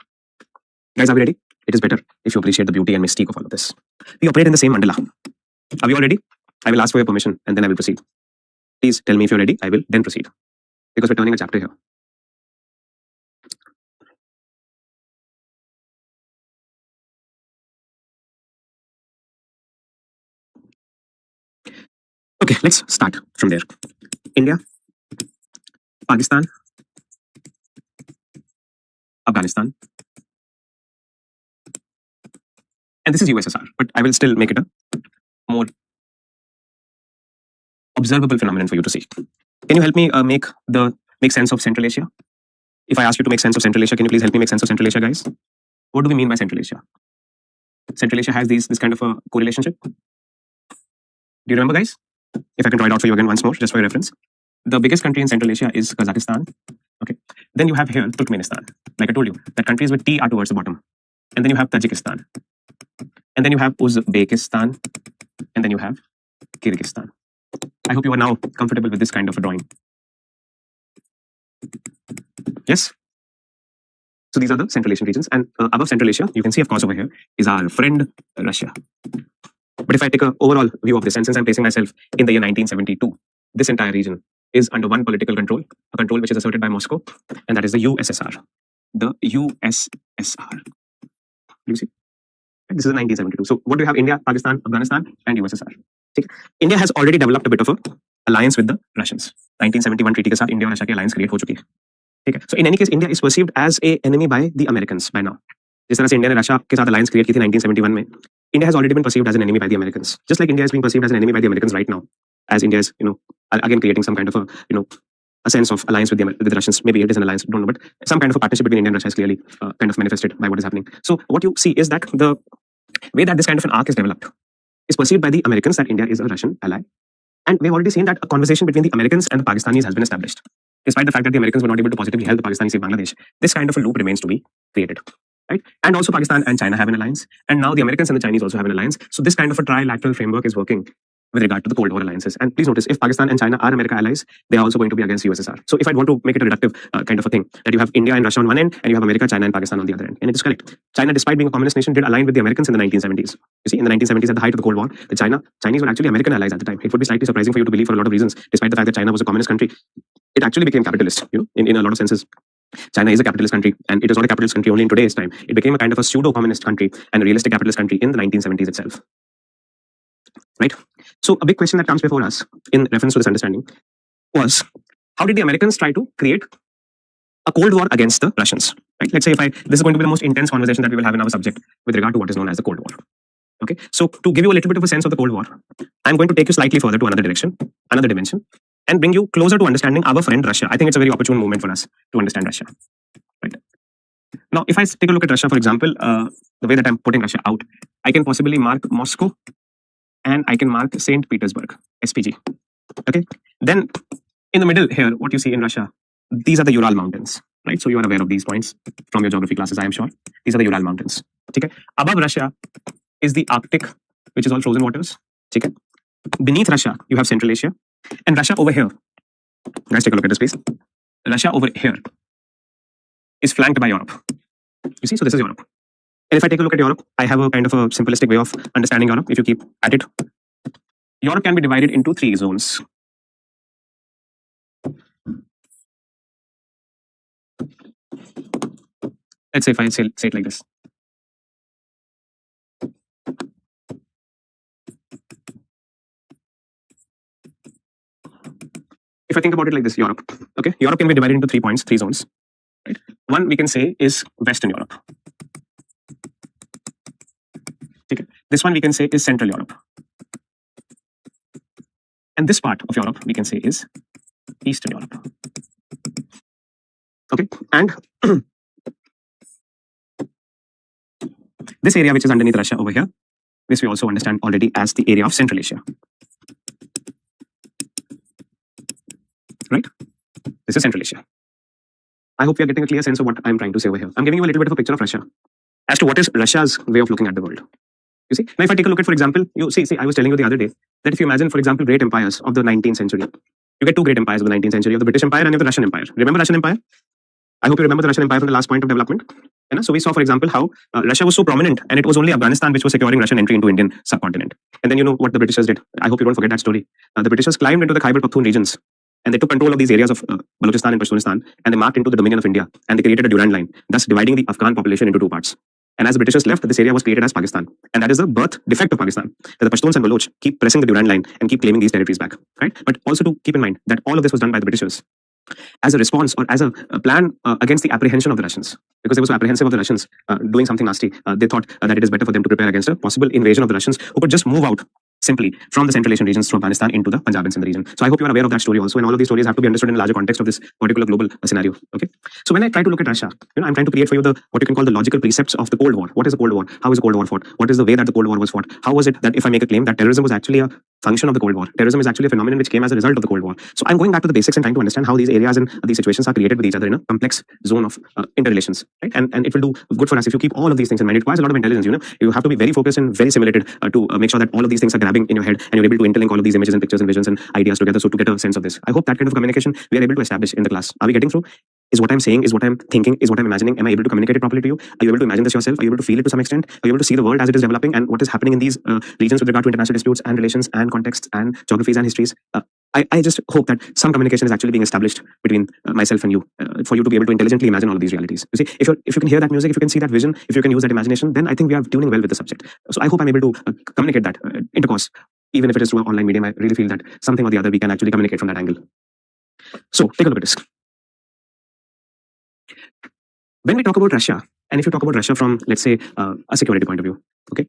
Guys, are we ready? It is better if you appreciate the beauty and mystique of all of this. We operate in the same mandala. Are we all ready? I will ask for your permission and then I will proceed. Please tell me if you're ready. I will then proceed. Because we're turning a chapter here. Okay, let's start from there. India, Pakistan, Afghanistan, And this is USSR, but I will still make it a more observable phenomenon for you to see. Can you help me make sense of Central Asia? If I ask you to make sense of Central Asia, can you please help me make sense of Central Asia, guys? What do we mean by Central Asia? Central Asia has this kind of a correlationship. Do you remember, guys? If I can draw it out for you again once more, just for your reference. The biggest country in Central Asia is Kazakhstan. Okay. Then you have here Turkmenistan. Like I told you, that countries with T are towards the bottom. And then you have Tajikistan. And then you have Uzbekistan. And then you have Kyrgyzstan. I hope you are now comfortable with this kind of a drawing. Yes? So these are the Central Asian regions. And above Central Asia, you can see, of course, over here is our friend Russia. But if I take an overall view of this, and since I'm placing myself in the year 1972, this entire region is under one political control, a control which is asserted by Moscow, and that is the USSR. The USSR. Do you see? This is 1972. So what do you have? India, Pakistan, Afghanistan, and USSR. India has already developed a bit of an alliance with the Russians. 1971 treaty के साथ India और Russia की alliance create हो चुकी है. ठीक है. So in any case, India is perceived as a enemy by the Americans by now. जिस तरह से इंडिया ने रशिया के साथ alliance create की थी 1971 में, India has already been perceived as an enemy by the Americans. Just like India is being perceived as an enemy by the Americans right now, as India is, again creating some kind of a sense of alliance with the Russians. Maybe it is an alliance, don't know, but some kind of a partnership between India and Russia is clearly kind of manifested by what is happening. So what you see is that the way that this kind of an arc is developed is perceived by the Americans that India is a Russian ally. And we've already seen that a conversation between the Americans and the Pakistanis has been established. Despite the fact that the Americans were not able to positively help the Pakistanis save Bangladesh, this kind of a loop remains to be created. Right? And also Pakistan and China have an alliance. And now the Americans and the Chinese also have an alliance. So this kind of a trilateral framework is working with regard to the Cold War alliances. And please notice, if Pakistan and China are America allies, they are also going to be against USSR. So if I want to make it a reductive kind of a thing, that you have India and Russia on one end, and you have America, China, and Pakistan on the other end. And it is correct. China, despite being a communist nation, did align with the Americans in the 1970s. You see, in the 1970s, at the height of the Cold War, the Chinese were actually American allies at the time. It would be slightly surprising for you to believe for a lot of reasons, despite the fact that China was a communist country. It actually became capitalist, in a lot of senses. China is a capitalist country, and it is not a capitalist country only in today's time. It became a kind of a pseudo-communist country and a realistic capitalist country in the 1970s itself. Right? So a big question that comes before us in reference to this understanding was, how did the Americans try to create a Cold War against the Russians? Right? Let's say this is going to be the most intense conversation that we will have in our subject with regard to what is known as the Cold War. Okay, so to give you a little bit of a sense of the Cold War, I'm going to take you slightly further to another direction, another dimension, and bring you closer to understanding our friend Russia. I think it's a very opportune moment for us to understand Russia. Right? Now, if I take a look at Russia, for example, the way that I'm putting Russia out, I can possibly mark Moscow and I can mark St. Petersburg, SPG. Okay. Then in the middle here, what you see in Russia, these are the Ural Mountains. Right? So you are aware of these points from your geography classes, I am sure. These are the Ural Mountains. Okay. Above Russia is the Arctic, which is all frozen waters. Okay. Beneath Russia, you have Central Asia. And Russia over here, guys, take a look at this, please. Russia over here is flanked by Europe. You see, so this is Europe. And if I take a look at Europe, I have a kind of a simplistic way of understanding Europe. If you keep at it, Europe can be divided into 3 zones. Let's say if I say it like this. If I think about it like this, Europe, okay, Europe can be divided into 3 points, 3 zones. Right? One we can say is Western Europe. Okay. This one we can say is Central Europe. And this part of Europe we can say is Eastern Europe. Okay, and this area which is underneath Russia over here, this we also understand already as the area of Central Asia. Right? This is Central Asia. I hope you are getting a clear sense of what I'm trying to say over here. I'm giving you a little bit of a picture of Russia as to what is Russia's way of looking at the world. You see, now if I take a look at, for example, you see, I was telling you the other day that if you imagine, for example, great empires of the 19th century, you get 2 great empires of the 19th century, of the British Empire and of the Russian Empire. Remember Russian Empire? I hope you remember the Russian Empire from the last point of development. So we saw, for example, how Russia was so prominent, and it was only Afghanistan which was securing Russian entry into Indian subcontinent. And then you know what the Britishers did. I hope you don't forget that story. The Britishers climbed into the Khyber Pakhtunkhwa regions, and they took control of these areas of Balochistan and Pashtunistan, and they marked into the dominion of India, and they created a Durand line, thus dividing the Afghan population into 2 parts. And as the Britishers left, this area was created as Pakistan. And that is the birth defect of Pakistan, that the Pashtuns and Baloch keep pressing the Durand line and keep claiming these territories back. Right? But also to keep in mind that all of this was done by the Britishers as a response or as a plan against the apprehension of the Russians. Because they were so apprehensive of the Russians doing something nasty, they thought that it is better for them to prepare against a possible invasion of the Russians who could just move out simply from the Central Asian regions through Afghanistan into the Punjab and Sindh region. So I hope you are aware of that story also, and all of these stories have to be understood in the larger context of this particular global scenario. Okay, so when I try to look at Russia, I'm trying to create for you the what you can call the logical precepts of the Cold War. What is the Cold War? How is the Cold War fought? What is the way that the Cold War was fought? How was it that if I make a claim that terrorism was actually a function of the Cold War, terrorism is actually a phenomenon which came as a result of the Cold War. So I'm going back to the basics and trying to understand how these areas and these situations are created with each other in a complex zone of interrelations, right? And it will do good for us if you keep all of these things in mind. It requires a lot of intelligence. You have to be very focused and very simulated to make sure that all of these things are grabbing in your head and you're able to interlink all of these images and pictures and visions and ideas together. So to get a sense of this, I hope that kind of communication we are able to establish in the class. Are we getting through? Is what I'm saying, is what I'm thinking, is what I'm imagining? Am I able to communicate it properly to you? Are you able to imagine this yourself? Are you able to feel it to some extent? Are you able to see the world as it is developing and what is happening in these regions with regard to international disputes and relations and contexts and geographies and histories? I just hope that some communication is actually being established between myself and you for you to be able to intelligently imagine all of these realities. You see, if you can hear that music, if you can see that vision, if you can use that imagination, then I think we are tuning well with the subject. So I hope I'm able to communicate that intercourse, even if it is through an online medium. I really feel that something or the other we can actually communicate from that angle. So take a look at this. When we talk about Russia, and if you talk about Russia from, let's say, a security point of view, okay,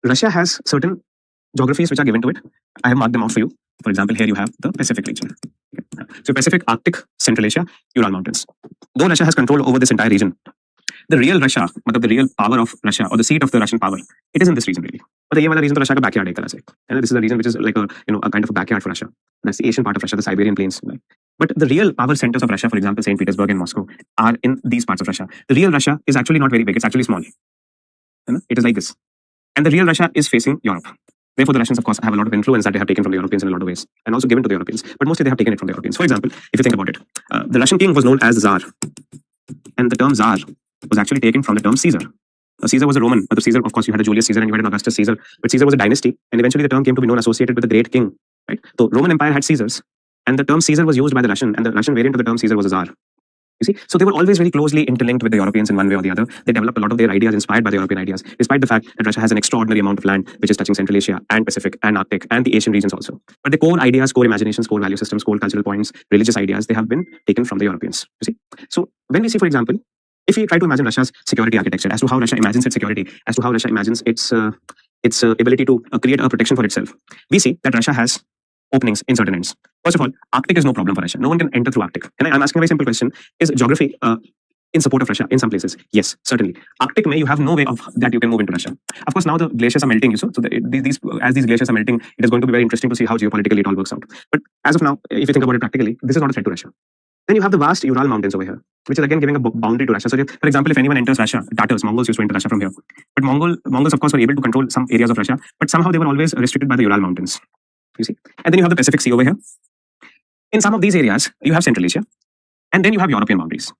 Russia has certain geographies which are given to it. I have marked them out for you. For example, here you have the Pacific region. Okay. So Pacific, Arctic, Central Asia, Ural Mountains. Though Russia has control over this entire region, the real Russia, the real power of Russia or the seat of the Russian power, it is in this region really. But the region Russia ka backyard hai, and this is a region which is like a kind of a backyard for Russia. That's the Asian part of Russia, the Siberian plains. Right? But the real power centers of Russia, for example, St. Petersburg and Moscow, are in these parts of Russia. The real Russia is actually not very big; it's actually small. It is like this, and the real Russia is facing Europe. Therefore, the Russians, of course, have a lot of influence that they have taken from the Europeans in a lot of ways, and also given to the Europeans. But mostly, they have taken it from the Europeans. For example, if you think about it, the Russian king was known as the Tsar, and the term Tsar was actually taken from the term Caesar. Caesar was a Roman, but the Caesar, of course, you had a Julius Caesar and you had an Augustus Caesar, but Caesar was a dynasty, and eventually the term came to be known associated with the great king. Right? So Roman Empire had Caesars, and the term Caesar was used by the Russian, and the Russian variant of the term Caesar was a Tsar. You see, so they were always very closely interlinked with the Europeans in one way or the other. They developed a lot of their ideas inspired by the European ideas, despite the fact that Russia has an extraordinary amount of land which is touching Central Asia and Pacific and Arctic and the Asian regions also. But the core ideas, core imaginations, core value systems, core cultural points, religious ideas, they have been taken from the Europeans. You see, so when we see, for example, if we try to imagine Russia's security architecture, as to how Russia imagines its security, as to how Russia imagines its ability to create a protection for itself, we see that Russia has openings in certain ends. First of all, Arctic is no problem for Russia. No one can enter through Arctic. And I'm asking a very simple question. Is geography in support of Russia in some places? Yes, certainly. Arctic, you have no way of that you can move into Russia. Of course, now the glaciers are melting. So as these glaciers are melting, it is going to be very interesting to see how geopolitically it all works out. But as of now, if you think about it practically, this is not a threat to Russia. Then you have the vast Ural Mountains over here, which is again giving a boundary to Russia. So, for example, if anyone enters Russia, Tatars, Mongols used to enter Russia from here. But Mongols, of course, were able to control some areas of Russia, but somehow they were always restricted by the Ural Mountains. You see? And then you have the Pacific Sea over here. In some of these areas, you have Central Asia, and then you have European boundaries.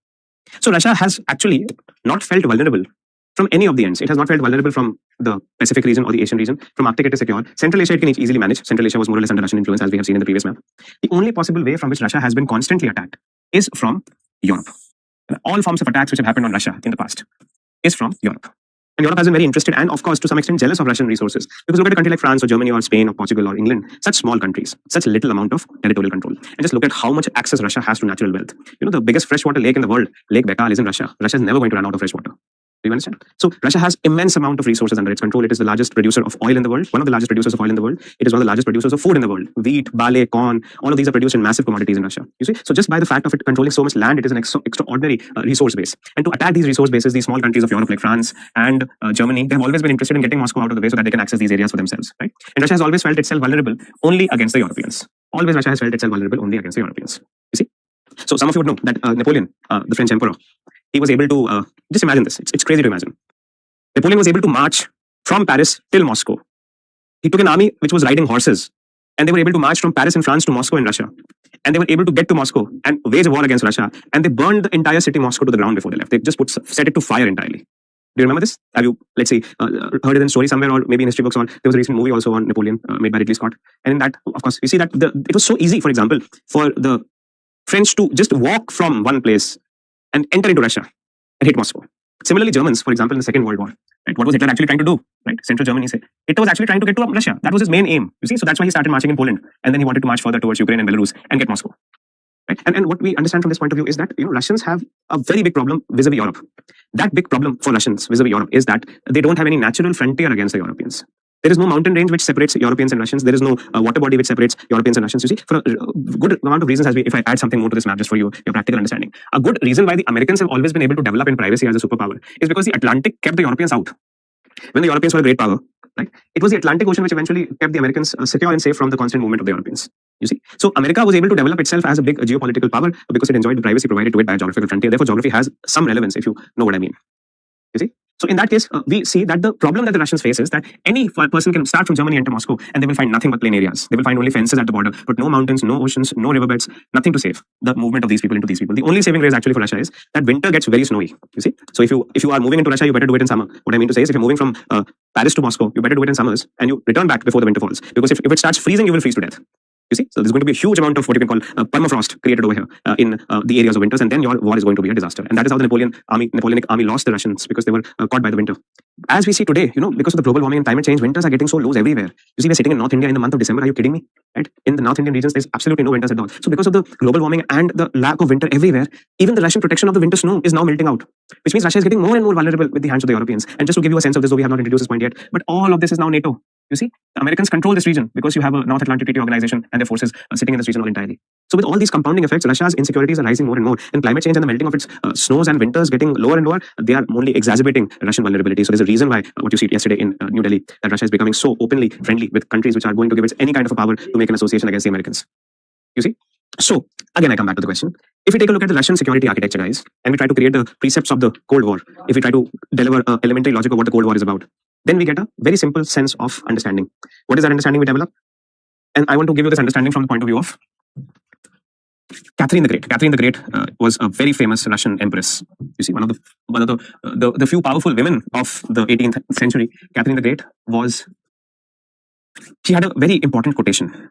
So Russia has actually not felt vulnerable from any of the ends. It has not felt vulnerable from the Pacific region or the Asian region. From Arctic, it is secure. Central Asia, it can easily manage. Central Asia was more or less under Russian influence, as we have seen in the previous map. The only possible way from which Russia has been constantly attacked is from Europe. All forms of attacks which have happened on Russia in the past is from Europe. And Europe has been very interested and, of course, to some extent jealous of Russian resources. Because look at a country like France or Germany or Spain or Portugal or England, such small countries, such little amount of territorial control. And just look at how much access Russia has to natural wealth. The biggest freshwater lake in the world, Lake Baikal, is in Russia. Russia is never going to run out of fresh water. Do you understand? So Russia has immense amount of resources under its control. It is the largest producer of oil in the world, one of the largest producers of oil in the world. It is one of the largest producers of food in the world. Wheat, barley, corn, all of these are produced in massive commodities in Russia. You see, so just by the fact of it controlling so much land, it is an extraordinary resource base. And to attack these resource bases, these small countries of Europe like France and Germany, they have always been interested in getting Moscow out of the way so that they can access these areas for themselves. Right? And Russia has always felt itself vulnerable only against the Europeans. Always Russia has felt itself vulnerable only against the Europeans. You see? So some of you would know that Napoleon, the French emperor, he was able to, just imagine this, it's crazy to imagine. Napoleon was able to march from Paris till Moscow. He took an army which was riding horses, and they were able to march from Paris in France to Moscow in Russia. And they were able to get to Moscow and wage a war against Russia. And they burned the entire city Moscow to the ground before they left. They just set it to fire entirely. Do you remember this? Have you, let's say, heard it in story somewhere or maybe in history books? Or there was a recent movie also on Napoleon made by Ridley Scott. And in that, of course, you see that it was so easy, for example, for the French to just walk from one place and enter into Russia and hit Moscow. Similarly, Germans, for example, in the Second World War, right? What was Hitler actually trying to do? Right? Central Germany, say. Hitler was actually trying to get to Russia. That was his main aim. You see, so that's why he started marching in Poland. And then he wanted to march further towards Ukraine and Belarus and get Moscow. Right? And what we understand from this point of view is that Russians have a very big problem vis-a-vis Europe. That big problem for Russians vis-a-vis Europe is that they don't have any natural frontier against the Europeans. There is no mountain range which separates Europeans and Russians. There is no water body which separates Europeans and Russians. You see, for a good amount of reasons, if I add something more to this map just for your practical understanding, a good reason why the Americans have always been able to develop in privacy as a superpower is because the Atlantic kept the Europeans out. When the Europeans were a great power, right? It was the Atlantic Ocean which eventually kept the Americans secure and safe from the constant movement of the Europeans. You see, so America was able to develop itself as a big geopolitical power because it enjoyed the privacy provided to it by a geographical frontier. Therefore, geography has some relevance, if you know what I mean. You see, so in that case, we see that the problem that the Russians face is that any person can start from Germany into Moscow and they will find nothing but plain areas. They will find only fences at the border, but no mountains, no oceans, no riverbeds, nothing to save the movement of these people into these people. The only saving grace actually for Russia is that winter gets very snowy. You see, so if you are moving into Russia, you better do it in summer. What I mean to say is, if you're moving from Paris to Moscow, you better do it in summers and you return back before the winter falls, because if it starts freezing, you will freeze to death. You see, so there's going to be a huge amount of what you can call permafrost created over here in the areas of winters, and then your war is going to be a disaster. And that is how the Napoleonic army lost the Russians, because they were caught by the winter. As we see today, because of the global warming and climate change, winters are getting so loose everywhere. You see, we're sitting in North India in the month of December. Are you kidding me? Right? In the North Indian regions, there's absolutely no winters at all. So because of the global warming and the lack of winter everywhere, even the Russian protection of the winter snow is now melting out, which means Russia is getting more and more vulnerable with the hands of the Europeans. And just to give you a sense of this, though we have not introduced this point yet, but all of this is now NATO. You see, the Americans control this region because you have a North Atlantic Treaty Organization and their forces sitting in this region all entirely. So with all these compounding effects, Russia's insecurities are rising more and more, and climate change and the melting of its snows and winters getting lower and lower, they are only exacerbating Russian vulnerability. So there's a reason why what you see yesterday in New Delhi, that Russia is becoming so openly friendly with countries which are going to give it any kind of a power to make an association against the Americans. You see? So again, I come back to the question. If we take a look at the Russian security architecture, guys, and we try to create the precepts of the Cold War, if we try to deliver elementary logic of what the Cold War is about, then we get a very simple sense of understanding. What is that understanding we develop? And I want to give you this understanding from the point of view of Catherine the Great. Catherine the Great was a very famous Russian empress. You see, one of the few powerful women of the 18th century. Catherine the Great she had a very important quotation.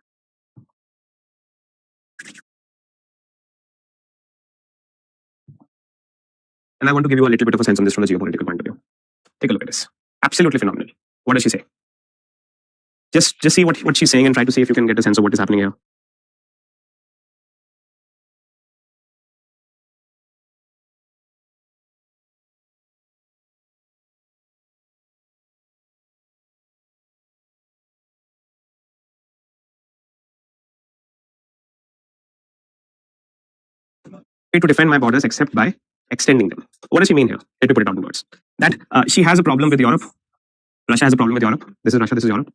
And I want to give you a little bit of a sense on this from the geopolitical point of view. Take a look at this. Absolutely phenomenal. What does she say? Just see what she's saying and try to see if you can get a sense of what is happening here. To defend my borders except by extending them. What does she mean here? Let me put it out in words. That she has a problem with Europe. Russia has a problem with Europe. This is Russia, this is Europe.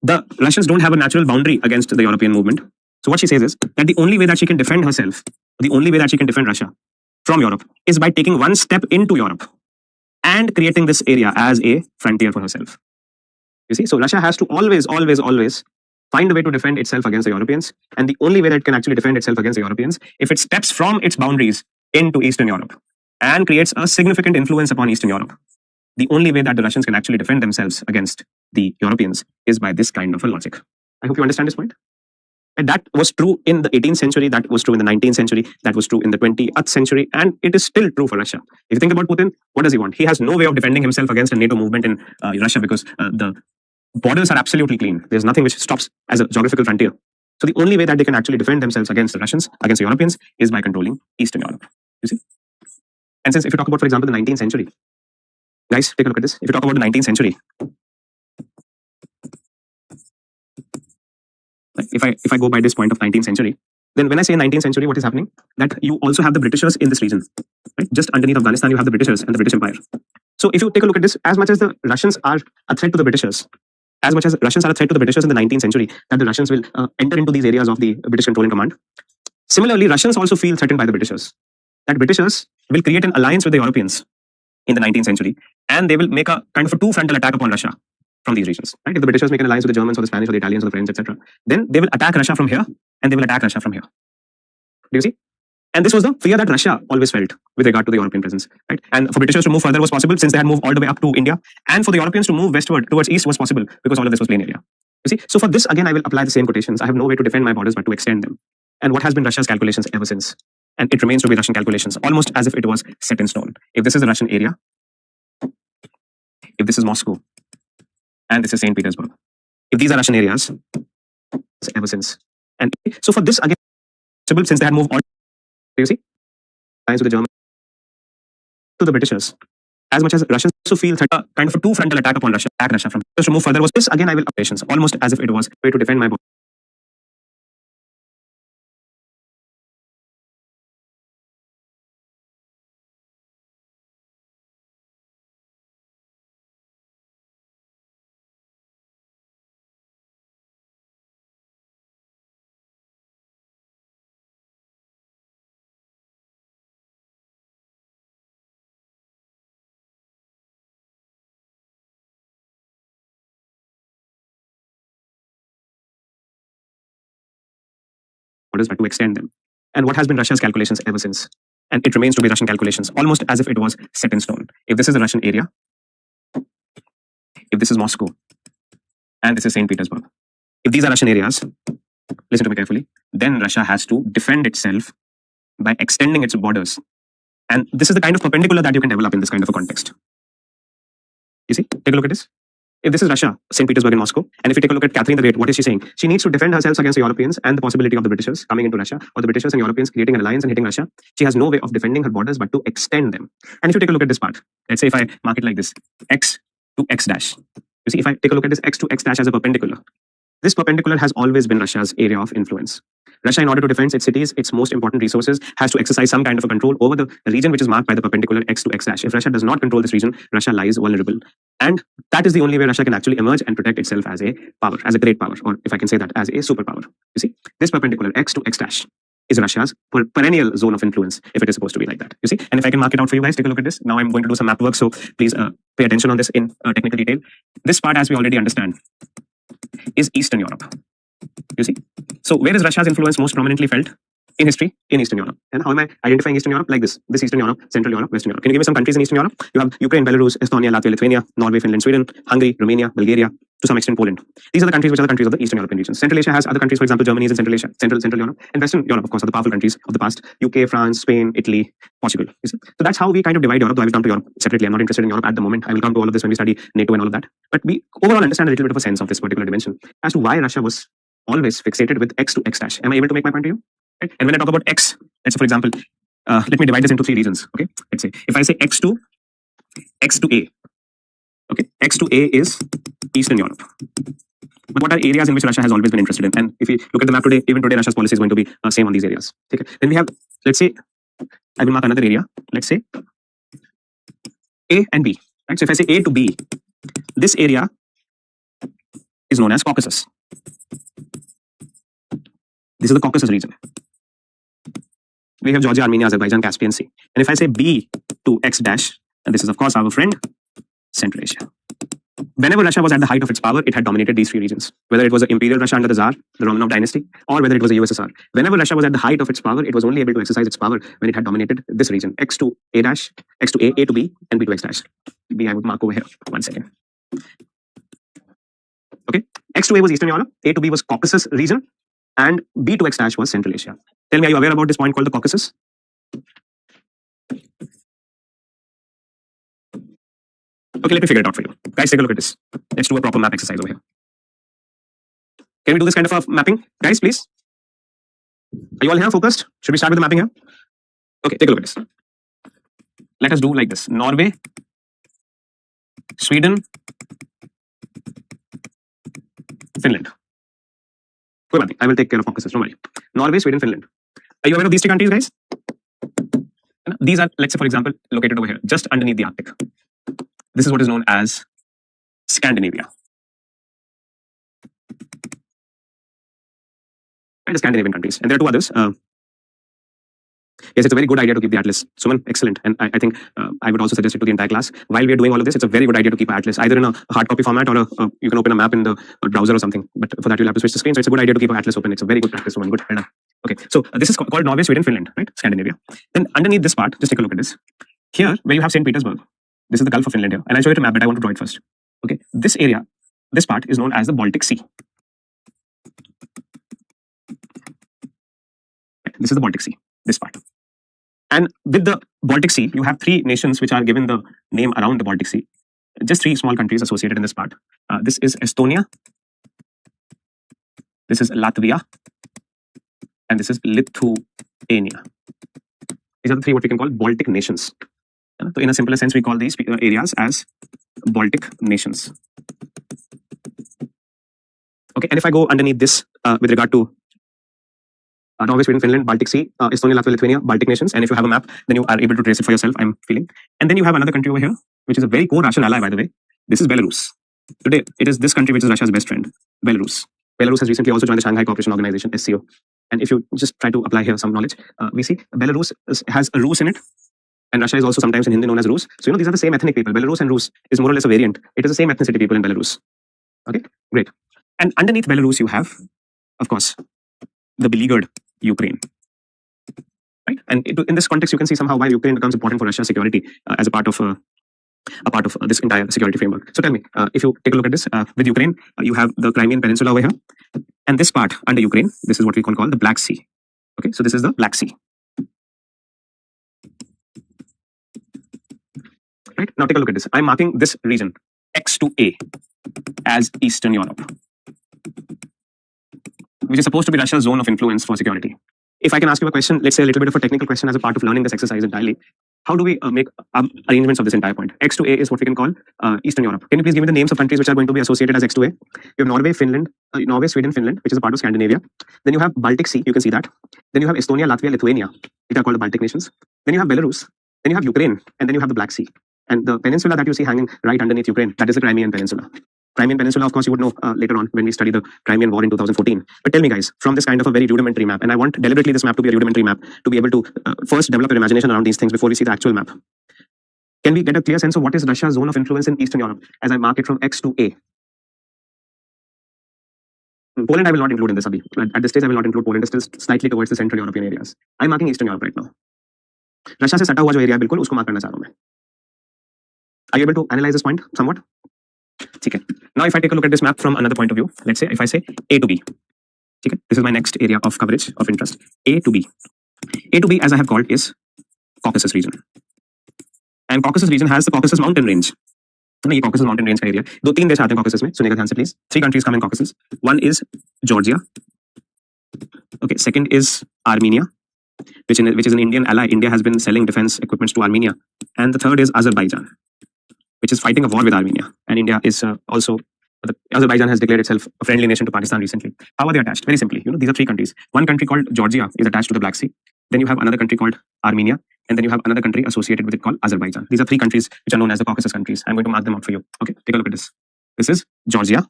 The Russians don't have a natural boundary against the European movement. So what she says is that the only way that she can defend herself, the only way that she can defend Russia from Europe is by taking one step into Europe and creating this area as a frontier for herself. You see, so Russia has to always find a way to defend itself against the Europeans. And the only way that it can actually defend itself against the Europeans, if it steps from its boundaries into Eastern Europe and creates a significant influence upon Eastern Europe. The only way that the Russians can actually defend themselves against the Europeans is by this kind of a logic. I hope you understand this point. And that was true in the 18th century, that was true in the 19th century, that was true in the 20th century, and it is still true for Russia. If you think about Putin, what does he want? He has no way of defending himself against a NATO movement in Russia because the borders are absolutely clean. There's nothing which stops as a geographical frontier. So the only way that they can actually defend themselves against the Russians, against the Europeans, is by controlling Eastern Europe. You see? And since if you talk about, for example, the 19th century, guys, take a look at this. If you talk about the 19th century, if I go by this point of 19th century, then when I say 19th century, what is happening? That you also have the Britishers in this region. Right? Just underneath Afghanistan, you have the Britishers and the British Empire. So if you take a look at this, as much as the Russians are a threat to the Britishers, as much as Russians are a threat to the Britishers in the 19th century, that the Russians will enter into these areas of the British controlling command. Similarly, Russians also feel threatened by the Britishers. That Britishers will create an alliance with the Europeans in the 19th century, and they will make a kind of a two-frontal attack upon Russia from these regions. Right? If the Britishers make an alliance with the Germans or the Spanish or the Italians or the French, etc., then they will attack Russia from here, and they will attack Russia from here. Do you see? And this was the fear that Russia always felt with regard to the European presence. Right? And for Britishers to move further was possible since they had moved all the way up to India, and for the Europeans to move westward towards east was possible because all of this was plain area. You see? So for this, again, I will apply the same quotations. I have no way to defend my borders but to extend them. And what has been Russia's calculations ever since? And it remains to be Russian calculations, almost as if it was set in stone. If this is the Russian area, if this is Moscow, and this is St. Petersburg, if these are Russian areas, ever since. And so for this, again, since they had moved on. You see, alliance with the Germans to the Britishers. As much as Russians also feel kind of a two frontal attack upon Russia, attack Russia from just to move further was this again. I will operations almost as if it was a way to defend my borders, but to extend them. And what has been Russia's calculations ever since? And it remains to be Russian calculations, almost as if it was set in stone. If this is the Russian area, if this is Moscow, and this is St. Petersburg, if these are Russian areas, listen to me carefully, then Russia has to defend itself by extending its borders. And this is the kind of perpendicular that you can develop in this kind of a context. You see, take a look at this. If this is Russia, St. Petersburg and Moscow, and if you take a look at Catherine the Great, what is she saying? She needs to defend herself against the Europeans and the possibility of the Britishers coming into Russia, or the Britishers and Europeans creating an alliance and hitting Russia. She has no way of defending her borders but to extend them. And if you take a look at this part, let's say if I mark it like this, x to x dash. You see, if I take a look at this x to x dash as a perpendicular, this perpendicular has always been Russia's area of influence. Russia, in order to defend its cities, its most important resources, has to exercise some kind of a control over the region which is marked by the perpendicular x to x dash. If Russia does not control this region, Russia lies vulnerable. And that is the only way Russia can actually emerge and protect itself as a power, as a great power, or if I can say that, as a superpower. You see, this perpendicular x to x dash is Russia's perennial zone of influence, if it is supposed to be like that. You see, and if I can mark it out for you guys, take a look at this. Now I'm going to do some map work, so please pay attention on this in technical detail. This part, as we already understand, is Eastern Europe. You see, so where is Russia's influence most prominently felt in history? In Eastern Europe. And how am I identifying Eastern Europe? Like this Eastern Europe, Central Europe, Western Europe. Can you give me some countries in Eastern Europe? You have Ukraine, Belarus, Estonia, Latvia, Lithuania, Norway, Finland, Sweden, Hungary, Romania, Bulgaria, to some extent Poland. These are the countries which are the countries of the Eastern European region. Central Asia has other countries, for example, Germany is in Central Asia, Central Europe, and Western Europe, of course, are the powerful countries of the past. UK, France, Spain, Italy, Portugal. You see? So that's how we kind of divide Europe. Though I will come to Europe separately. I'm not interested in Europe at the moment. I will come to all of this when we study NATO and all of that. But we overall understand a little bit of a sense of this particular dimension as to why Russia was always fixated with x to x dash. Am I able to make my point to you? Right? And when I talk about x, let's say, for example, let me divide this into three regions. Okay, let's say if I say x to a, okay, x to a is Eastern Europe. But what are areas in which Russia has always been interested in? And if you look at the map today, even today, Russia's policy is going to be same on these areas. Okay, then we have, let's say, I will mark another area. Let's say A and B. Right. So if I say A to B, this area is known as Caucasus. This is the Caucasus region. We have Georgia, Armenia, Azerbaijan, Caspian Sea. And if I say B to X dash, and this is of course our friend Central Asia. Whenever Russia was at the height of its power, it had dominated these three regions. Whether it was the Imperial Russia under the Tsar, the Romanov dynasty, or whether it was the USSR. Whenever Russia was at the height of its power, it was only able to exercise its power when it had dominated this region. X to A dash, X to A to B, and B to X dash. B I would mark over here. 1 second. Okay. X to A was Eastern Europe, A to B was Caucasus region, and B to X dash was Central Asia. Tell me, are you aware about this point called the Caucasus? Okay, let me figure it out for you. Guys, take a look at this. Let's do a proper map exercise over here. Can we do this kind of a mapping? Guys, please. Are you all here focused? Should we start with the mapping here? Okay, take a look at this. Let us do like this. Norway, Sweden, Finland. Good mapping. I will take care of Caucasus, don't worry. Norway, Sweden, Finland. Are you aware of these three countries, guys? These are, let's say, for example, located over here, just underneath the Arctic. This is what is known as Scandinavia. And the Scandinavian countries. And there are two others. Yes, it's a very good idea to keep the atlas. Suman, excellent. And I think I would also suggest it to the entire class. While we are doing all of this, it's a very good idea to keep an atlas, either in a hard copy format or you can open a map in the browser or something. But for that, you'll have to switch the screen. So it's a good idea to keep an atlas open. It's a very good practice, Suman. Good. Well done. Okay, so this is called Norway, Sweden, Finland, right? Scandinavia. Then underneath this part, just take a look at this. Here, where you have St. Petersburg, this is the Gulf of Finland here. And I'll show you a map, but I want to draw it first. Okay, this area, this part is known as the Baltic Sea. This is the Baltic Sea, this part. And with the Baltic Sea, you have three nations which are given the name around the Baltic Sea. Just three small countries associated in this part. This is Estonia, this is Latvia, and this is Lithuania. These are the three what we can call Baltic nations. So in a simpler sense, we call these areas as Baltic nations. Okay, and if I go underneath this with regard to Norway, Sweden, Finland, Baltic Sea, Estonia, Latvia, Lithuania, Baltic nations, and if you have a map, then you are able to trace it for yourself, I'm feeling. And then you have another country over here, which is a very core Russian ally, by the way. This is Belarus. Today, it is this country which is Russia's best friend, Belarus. Belarus has recently also joined the Shanghai Cooperation Organization, SCO. And if you just try to apply here some knowledge, we see Belarus has a Rus in it, and Russia is also sometimes in Hindi known as Rus. So, these are the same ethnic people. Belarus and Rus is more or less a variant. It is the same ethnicity people in Belarus. Okay, great. And underneath Belarus, you have, of course, the beleaguered Ukraine. Right? And in this context, you can see somehow why Ukraine becomes important for Russia's security as a part of this entire security framework. So tell me, if you take a look at this, with Ukraine, you have the Crimean Peninsula over here. And this part under Ukraine, this is what we can call the Black Sea. Okay, so this is the Black Sea. Right? Now take a look at this. I'm marking this region, X to A, as Eastern Europe, which is supposed to be Russia's zone of influence for security. If I can ask you a question, let's say a little bit of a technical question as a part of learning this exercise entirely, how do we make arrangements of this entire point? X to A is what we can call Eastern Europe. Can you please give me the names of countries which are going to be associated as X to A? You have Norway, Sweden, Finland, which is a part of Scandinavia. Then you have Baltic Sea, you can see that. Then you have Estonia, Latvia, Lithuania, which are called the Baltic nations. Then you have Belarus. Then you have Ukraine, and then you have the Black Sea. And the peninsula that you see hanging right underneath Ukraine, that is the Crimean Peninsula. Crimean Peninsula, of course, you would know later on when we study the Crimean War in 2014. But tell me, guys, from this kind of a very rudimentary map, and I want deliberately this map to be a rudimentary map to be able to first develop your imagination around these things before we see the actual map. Can we get a clear sense of what is Russia's zone of influence in Eastern Europe as I mark it from X to A? Poland I will not include in this, Abhi. At this stage, I will not include Poland. It is still slightly towards the Central European areas. I'm marking Eastern Europe right now. Russia से सटा हुआ जो area बिल्कुल उसको mark करना चाह रहा हूं मैं. Are you able to analyze this point somewhat? Okay. Now, if I take a look at this map from another point of view, let's say if I say A to B, okay, this is my next area of coverage of interest. A to B. A to B, as I have called, is Caucasus region. And Caucasus region has the Caucasus mountain range. ये Caucasus mountain range का area. दो तीन देश आते हैं Caucasus में. सुनिएगा ध्यान से please. 3 countries come in Caucasus. One is Georgia. Okay. Second is Armenia, which is an Indian ally. India has been selling defense equipment to Armenia. And the third is Azerbaijan, which is fighting a war with Armenia. And India is Azerbaijan has declared itself a friendly nation to Pakistan recently. How are they attached? Very simply, these are 3 countries. One country called Georgia is attached to the Black Sea. Then you have another country called Armenia. And then you have another country associated with it called Azerbaijan. These are 3 countries which are known as the Caucasus countries. I'm going to mark them out for you. Okay, take a look at this. This is Georgia.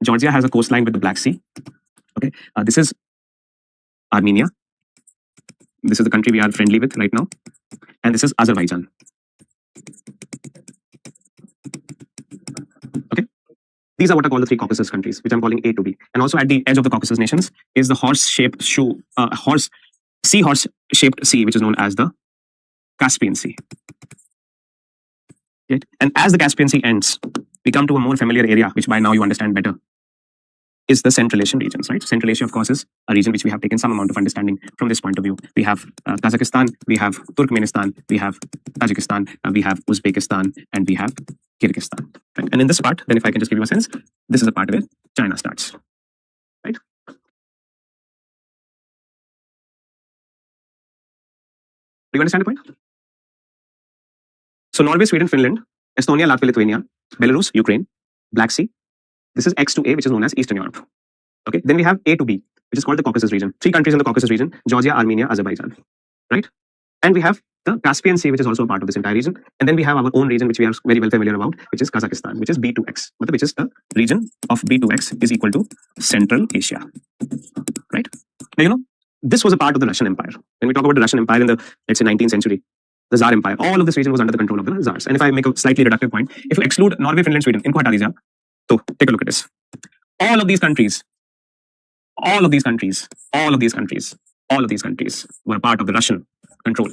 Georgia has a coastline with the Black Sea. Okay, this is Armenia. This is the country we are friendly with right now. And this is Azerbaijan. Okay, these are what are called the 3 Caucasus countries, which I'm calling A to B. And also at the edge of the Caucasus nations is the seahorse-shaped sea, which is known as the Caspian Sea. Right? And as the Caspian Sea ends, we come to a more familiar area, which by now you understand better, is the Central Asian regions, right? Central Asia, of course, is a region which we have taken some amount of understanding from this point of view. We have Kazakhstan, we have Turkmenistan, we have Tajikistan, we have Uzbekistan, and we have Kyrgyzstan. Right? And in this part, then if I can just give you a sense, this is the part where China starts, right? Do you understand the point? So Norway, Sweden, Finland, Estonia, Latvia, Lithuania, Belarus, Ukraine, Black Sea. This is X to A, which is known as Eastern Europe. Okay. Then we have A to B, which is called the Caucasus region. 3 countries in the Caucasus region: Georgia, Armenia, Azerbaijan. Right? And we have the Caspian Sea, which is also a part of this entire region. And then we have our own region, which we are very well familiar about, which is Kazakhstan, which is B2X, which is the region of B2X is equal to Central Asia. Right? Now, this was a part of the Russian Empire. When we talk about the Russian Empire in the, let's say, 19th century, the Tsar Empire, all of this region was under the control of the Tsars. And if I make a slightly reductive point, if you exclude Norway, Finland, Sweden, इनको हटा दीजिए, so take a look at this. All of these countries were a part of the Russian control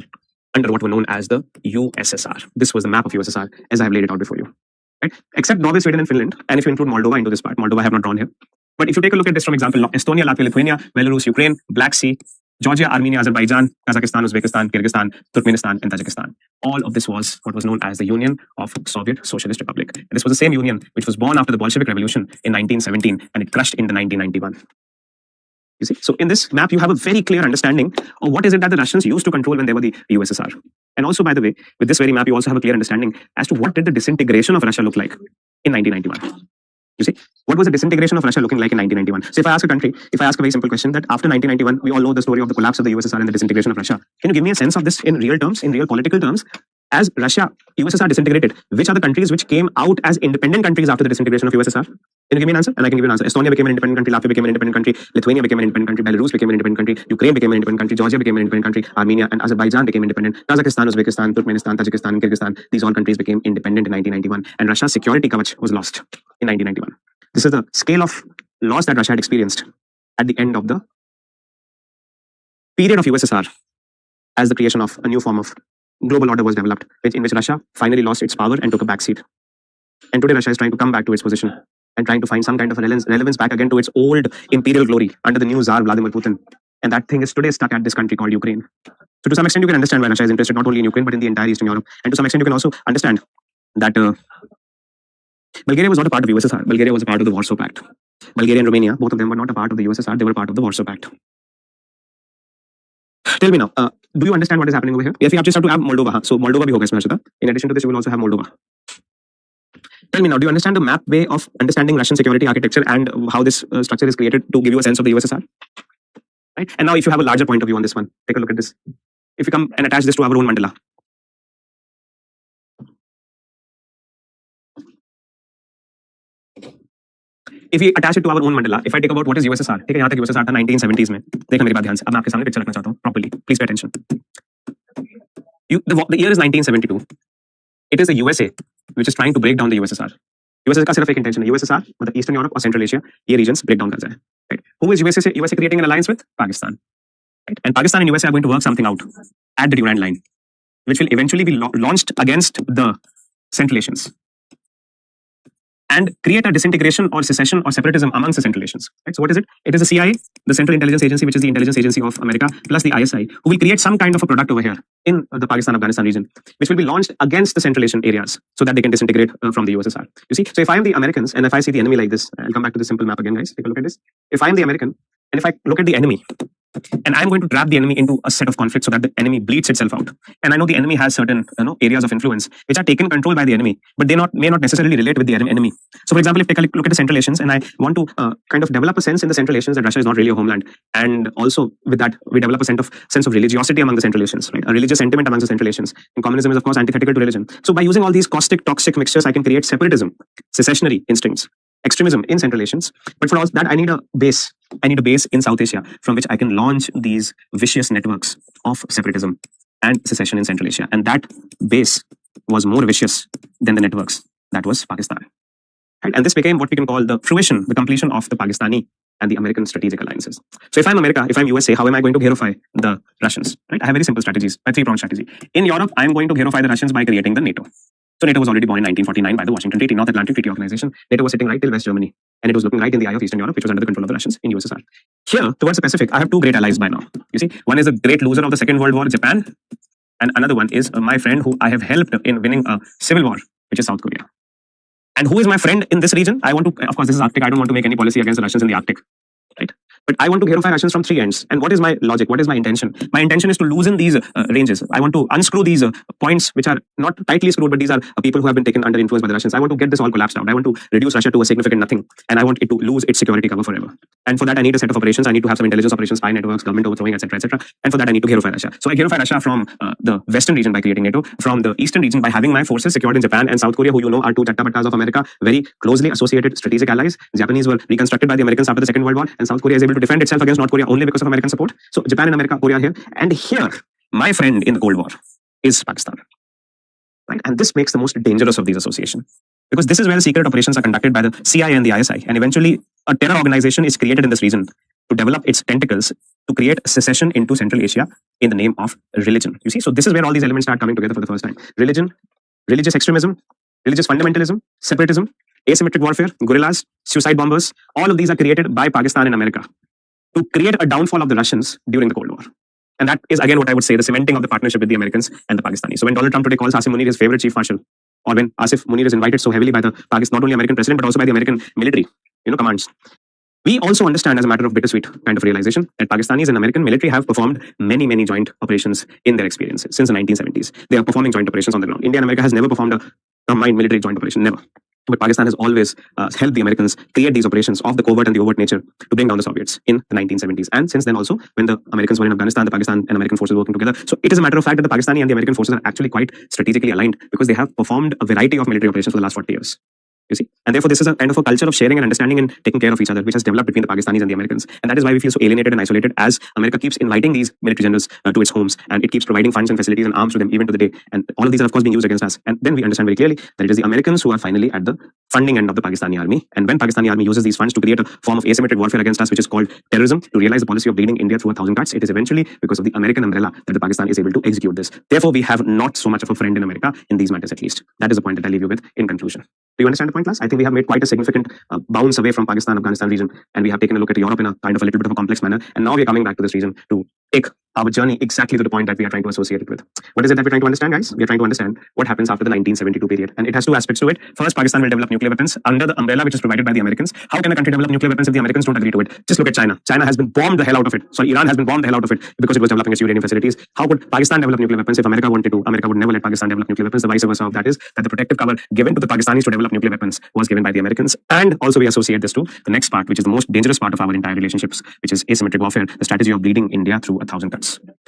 under what were known as the USSR. This was the map of USSR as I have laid it out before you. Right? Except Norway, Sweden, and Finland. And if you include Moldova into this part, Moldova I have not drawn here. But if you take a look at this from example, Estonia, Latvia, Lithuania, Belarus, Ukraine, Black Sea, Georgia, Armenia, Azerbaijan, Kazakhstan, Uzbekistan, Kyrgyzstan, Turkmenistan, and Tajikistan. All of this was what was known as the Union of Soviet Socialist Republic. And this was the same union which was born after the Bolshevik Revolution in 1917 and it crushed in the 1991. You see, so in this map, you have a very clear understanding of what is it that the Russians used to control when they were the USSR. And also, by the way, with this very map, you also have a clear understanding as to what did the disintegration of Russia look like in 1991. You see, what was the disintegration of Russia looking like in 1991? So if I ask a country, if I ask a very simple question that after 1991, we all know the story of the collapse of the USSR and the disintegration of Russia. Can you give me a sense of this in real terms, in real political terms? As Russia, USSR disintegrated, which are the countries which came out as independent countries after the disintegration of USSR? Can you give me an answer? And I can give you an answer. Estonia became an independent country, Latvia became an independent country, Lithuania became an independent country, Belarus became an independent country, Ukraine became an independent country, Georgia became an independent country, Armenia and Azerbaijan became independent, Kazakhstan, Uzbekistan, Turkmenistan, Tajikistan, and Kyrgyzstan, these all countries became independent in 1991, and Russia's security kavach was lost in 1991. This is the scale of loss that Russia had experienced at the end of the period of USSR as the creation of a new form of global order was developed, in which Russia finally lost its power and took a backseat. And today Russia is trying to come back to its position and trying to find some kind of relevance back again to its old imperial glory under the new Tsar Vladimir Putin. And that thing is today stuck at this country called Ukraine. So to some extent, you can understand why Russia is interested not only in Ukraine, but in the entire Eastern Europe. And to some extent, you can also understand that Bulgaria was not a part of USSR. Bulgaria was a part of the Warsaw Pact. Bulgaria and Romania, both of them were not a part of the USSR. They were part of the Warsaw Pact. Tell me now, do you understand what is happening over here? If you just have to have Moldova. So Moldova bhi hoga isme, Harshita. In addition to this, you will also have Moldova. Tell me now, do you understand the map way of understanding Russian security architecture and how this structure is created to give you a sense of the USSR? Right? And now if you have a larger point of view on this one, take a look at this. If you come and attach this to our own mandala. If we attach it to our own mandala, if I take about what is USSR, ठीक है, यहाँ तक USSR था 1970s में. देखा मेरी बात ध्यान से. अब मैं आपके सामने पिक्चर रखना चाहता हूँ properly. Please pay attention. The year is 1972. It is the USA which is trying to break down the USSR. USA का सिर्फ एक intention है. USSR मतलब Eastern Europe और Central Asia ये regions break down कर जाए. Right? Who is USA creating an alliance with? Pakistan. Right? And Pakistan and USA are going to work something out at the Durand Line, which will eventually be launched against the Central Asians and create a disintegration or secession or separatism amongst the Central Asians. Right? So what is it? It is the CIA, the Central Intelligence Agency, which is the intelligence agency of America, plus the ISI, who will create some kind of a product over here in the Pakistan-Afghanistan region, which will be launched against the Central Asian areas so that they can disintegrate from the USSR. You see, so if I am the Americans and if I see the enemy like this, I'll come back to this simple map again, guys. Take a look at this. If I am the American and if I look at the enemy, and I'm going to trap the enemy into a set of conflict so that the enemy bleeds itself out. And I know the enemy has certain areas of influence which are taken control by the enemy, but they may not necessarily relate with the enemy. So for example, if take a look at the Central Asians, and I want to kind of develop a sense in the Central Asians that Russia is not really a homeland. And also with that, we develop a sense of religiosity among the Central Asians, right? A religious sentiment among the Central Asians. And communism is of course antithetical to religion. So by using all these caustic, toxic mixtures, I can create separatism, secessionary instincts, extremism in Central Asians. But for all that, I need a base. I need a base in South Asia from which I can launch these vicious networks of separatism and secession in Central Asia. And that base was more vicious than the networks that was Pakistan. Right? And this became what we can call the fruition, the completion of the Pakistani and the American strategic alliances. So if I'm America, if I'm USA, how am I going to Heroify the Russians? Right? I have very simple strategies, a three-pronged strategy. In Europe, I'm going to Heroify the Russians by creating the NATO. So NATO was already born in 1949 by the Washington Treaty, North Atlantic Treaty Organization. NATO was sitting right till West Germany. And it was looking right in the eye of Eastern Europe, which was under the control of the Russians in USSR. Here, towards the Pacific, I have two great allies by now. You see, one is a great loser of the Second World War, Japan. And another one is my friend who I have helped in winning a civil war, which is South Korea. And who is my friend in this region? I want to, of course, this is Arctic. I don't want to make any policy against the Russians in the Arctic. Right? But I want to heroify Russians from three ends. And what is my logic? What is my intention? My intention is to loosen these ranges. I want to unscrew these points which are not tightly screwed, but these are people who have been taken under influence by the Russians. I want to get this all collapsed out. I want to reduce Russia to a significant nothing. And I want it to lose its security cover forever. And for that, I need a set of operations. I need to have some intelligence operations, spy networks, government overthrowing, etc., etc. And for that, I need to heroify Russia. So I heroify Russia from the Western region by creating NATO, from the Eastern region by having my forces secured in Japan and South Korea, who you know are two chattabattas of America, very closely associated strategic allies. The Japanese were reconstructed by the Americans after the Second World War, and South Korea is able to defend itself against North Korea only because of American support. So Japan and America, Korea here. And here, my friend in the Cold War is Pakistan. Right? And this makes the most dangerous of these associations. Because this is where the secret operations are conducted by the CIA and the ISI. And eventually, a terror organization is created in this region to develop its tentacles to create secession into Central Asia in the name of religion. You see, so this is where all these elements start coming together for the first time. Religion, religious extremism, religious fundamentalism, separatism, asymmetric warfare, guerrillas, suicide bombers, all of these are created by Pakistan and America to create a downfall of the Russians during the Cold War. And that is, again, what I would say, the cementing of the partnership with the Americans and the Pakistanis. So when Donald Trump today calls Asim Munir his favorite chief marshal, or when Asif Munir is invited so heavily by the Pakistan, not only American president, but also by the American military, commands, We also understand, as a matter of bittersweet kind of realization, that Pakistanis and American military have performed many joint operations in their experiences since the 1970s. They are performing joint operations on the ground. India and America has never performed a combined military joint operation, never. But Pakistan has always helped the Americans create these operations of the covert and the overt nature to bring down the Soviets in the 1970s. And since then also, when the Americans were in Afghanistan, the Pakistan and American forces were working together. So it is a matter of fact that the Pakistani and the American forces are actually quite strategically aligned because they have performed a variety of military operations for the last 40 years. You see, and therefore this is a kind of a culture of sharing and understanding and taking care of each other, which has developed between the Pakistanis and the Americans. And that is why we feel so alienated and isolated, as America keeps inviting these military generals to its homes, and it keeps providing funds and facilities and arms to them even to the day. And all of these are of course being used against us. And then we understand very clearly that it is the Americans who are finally at the funding end of the Pakistani army. And when Pakistani army uses these funds to create a form of asymmetric warfare against us, which is called terrorism, to realize the policy of bleeding India through 1,000 cuts, it is eventually because of the American umbrella that the Pakistan is able to execute this. Therefore, we have not so much of a friend in America in these matters, at least. That is the point that I leave you with in conclusion. Do you understand the point, class? I think we have made quite a significant bounce away from Pakistan-Afghanistan region, and we have taken a look at Europe in a kind of a little bit of a complex manner. And now we are coming back to this region to take our journey exactly to the point that we are trying to associate it with. What is it that we're trying to understand, guys? We are trying to understand what happens after the 1972 period. And it has two aspects to it. First, Pakistan will develop nuclear weapons under the umbrella which is provided by the Americans. How can a country develop nuclear weapons if the Americans don't agree to it? Just look at China. China has been bombed the hell out of it. Sorry, Iran has been bombed the hell out of it because it was developing its uranium facilities. How could Pakistan develop nuclear weapons if America wanted to? America would never let Pakistan develop nuclear weapons. The vice versa of that is that the protective cover given to the Pakistanis to develop nuclear weapons was given by the Americans. And also we associate this to the next part, which is the most dangerous part of our entire relationships, which is asymmetric warfare, the strategy of bleeding India through 1,000 cuts.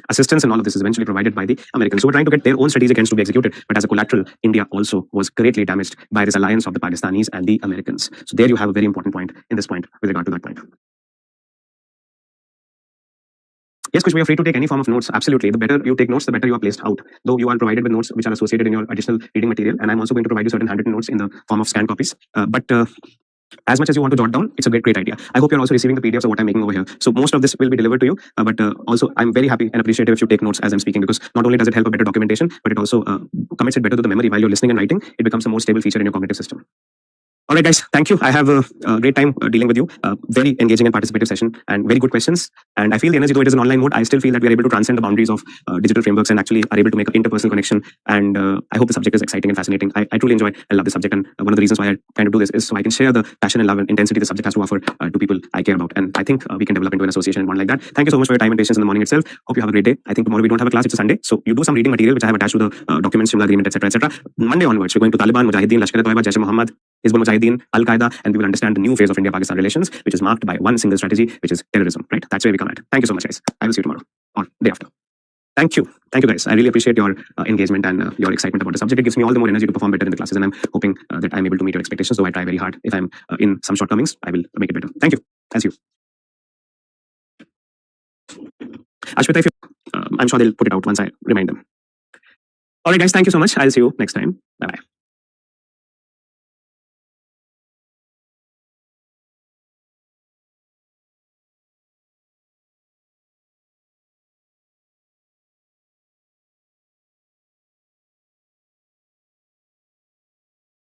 Assistance and all of this is eventually provided by the Americans, who were trying to get their own strategic ends to be executed. But as a collateral, India also was greatly damaged by this alliance of the Pakistanis and the Americans. So there you have a very important point in this point with regard to that point. Yes, Kush, we are free to take any form of notes. Absolutely. The better you take notes, the better you are placed out. Though you are provided with notes which are associated in your additional reading material. And I'm also going to provide you certain handwritten notes in the form of scanned copies. But as much as you want to jot down, it's a great idea. I hope you're also receiving the PDFs of what I'm making over here. So most of this will be delivered to you. But also, I'm very happy and appreciative if you take notes as I'm speaking, because not only does it help a better documentation, but it also commits it better to the memory while you're listening and writing. It becomes a more stable feature in your cognitive system. All right, guys, thank you. I have a great time dealing with you. Very engaging and participative session and very good questions. And I feel the energy, though it is an online mode, I still feel that we are able to transcend the boundaries of digital frameworks and actually are able to make an interpersonal connection. And I hope the subject is exciting and fascinating. I truly enjoy and love this subject. And one of the reasons why I kind of do this is so I can share the passion and love and intensity the subject has to offer to people I care about. And I think we can develop into an association and one like that. Thank you so much for your time and patience in the morning itself. Hope you have a great day. I think tomorrow we don't have a class. It's a Sunday. So you do some reading material, which I have attached to the documents, Shimla Agreement, etc., etc. Monday onwards, we're going to Taliban, Mujahideen, Lashkar-e-Taiba, Jaish-e-Mohammed, Hizbul Mujahideen, Al-Qaeda, and we will understand the new phase of India-Pakistan relations, which is marked by one single strategy, which is terrorism, right? That's where we come at. Thank you so much, guys. I will see you tomorrow or day after. Thank you. Thank you, guys. I really appreciate your engagement and your excitement about the subject. It gives me all the more energy to perform better in the classes, and I'm hoping that I'm able to meet your expectations, so I try very hard. If I'm in some shortcomings, I will make it better. Thank you. As you. Ashmita, if you, I'm sure they'll put it out once I remind them. All right, guys. Thank you so much. I'll see you next time. Bye-bye.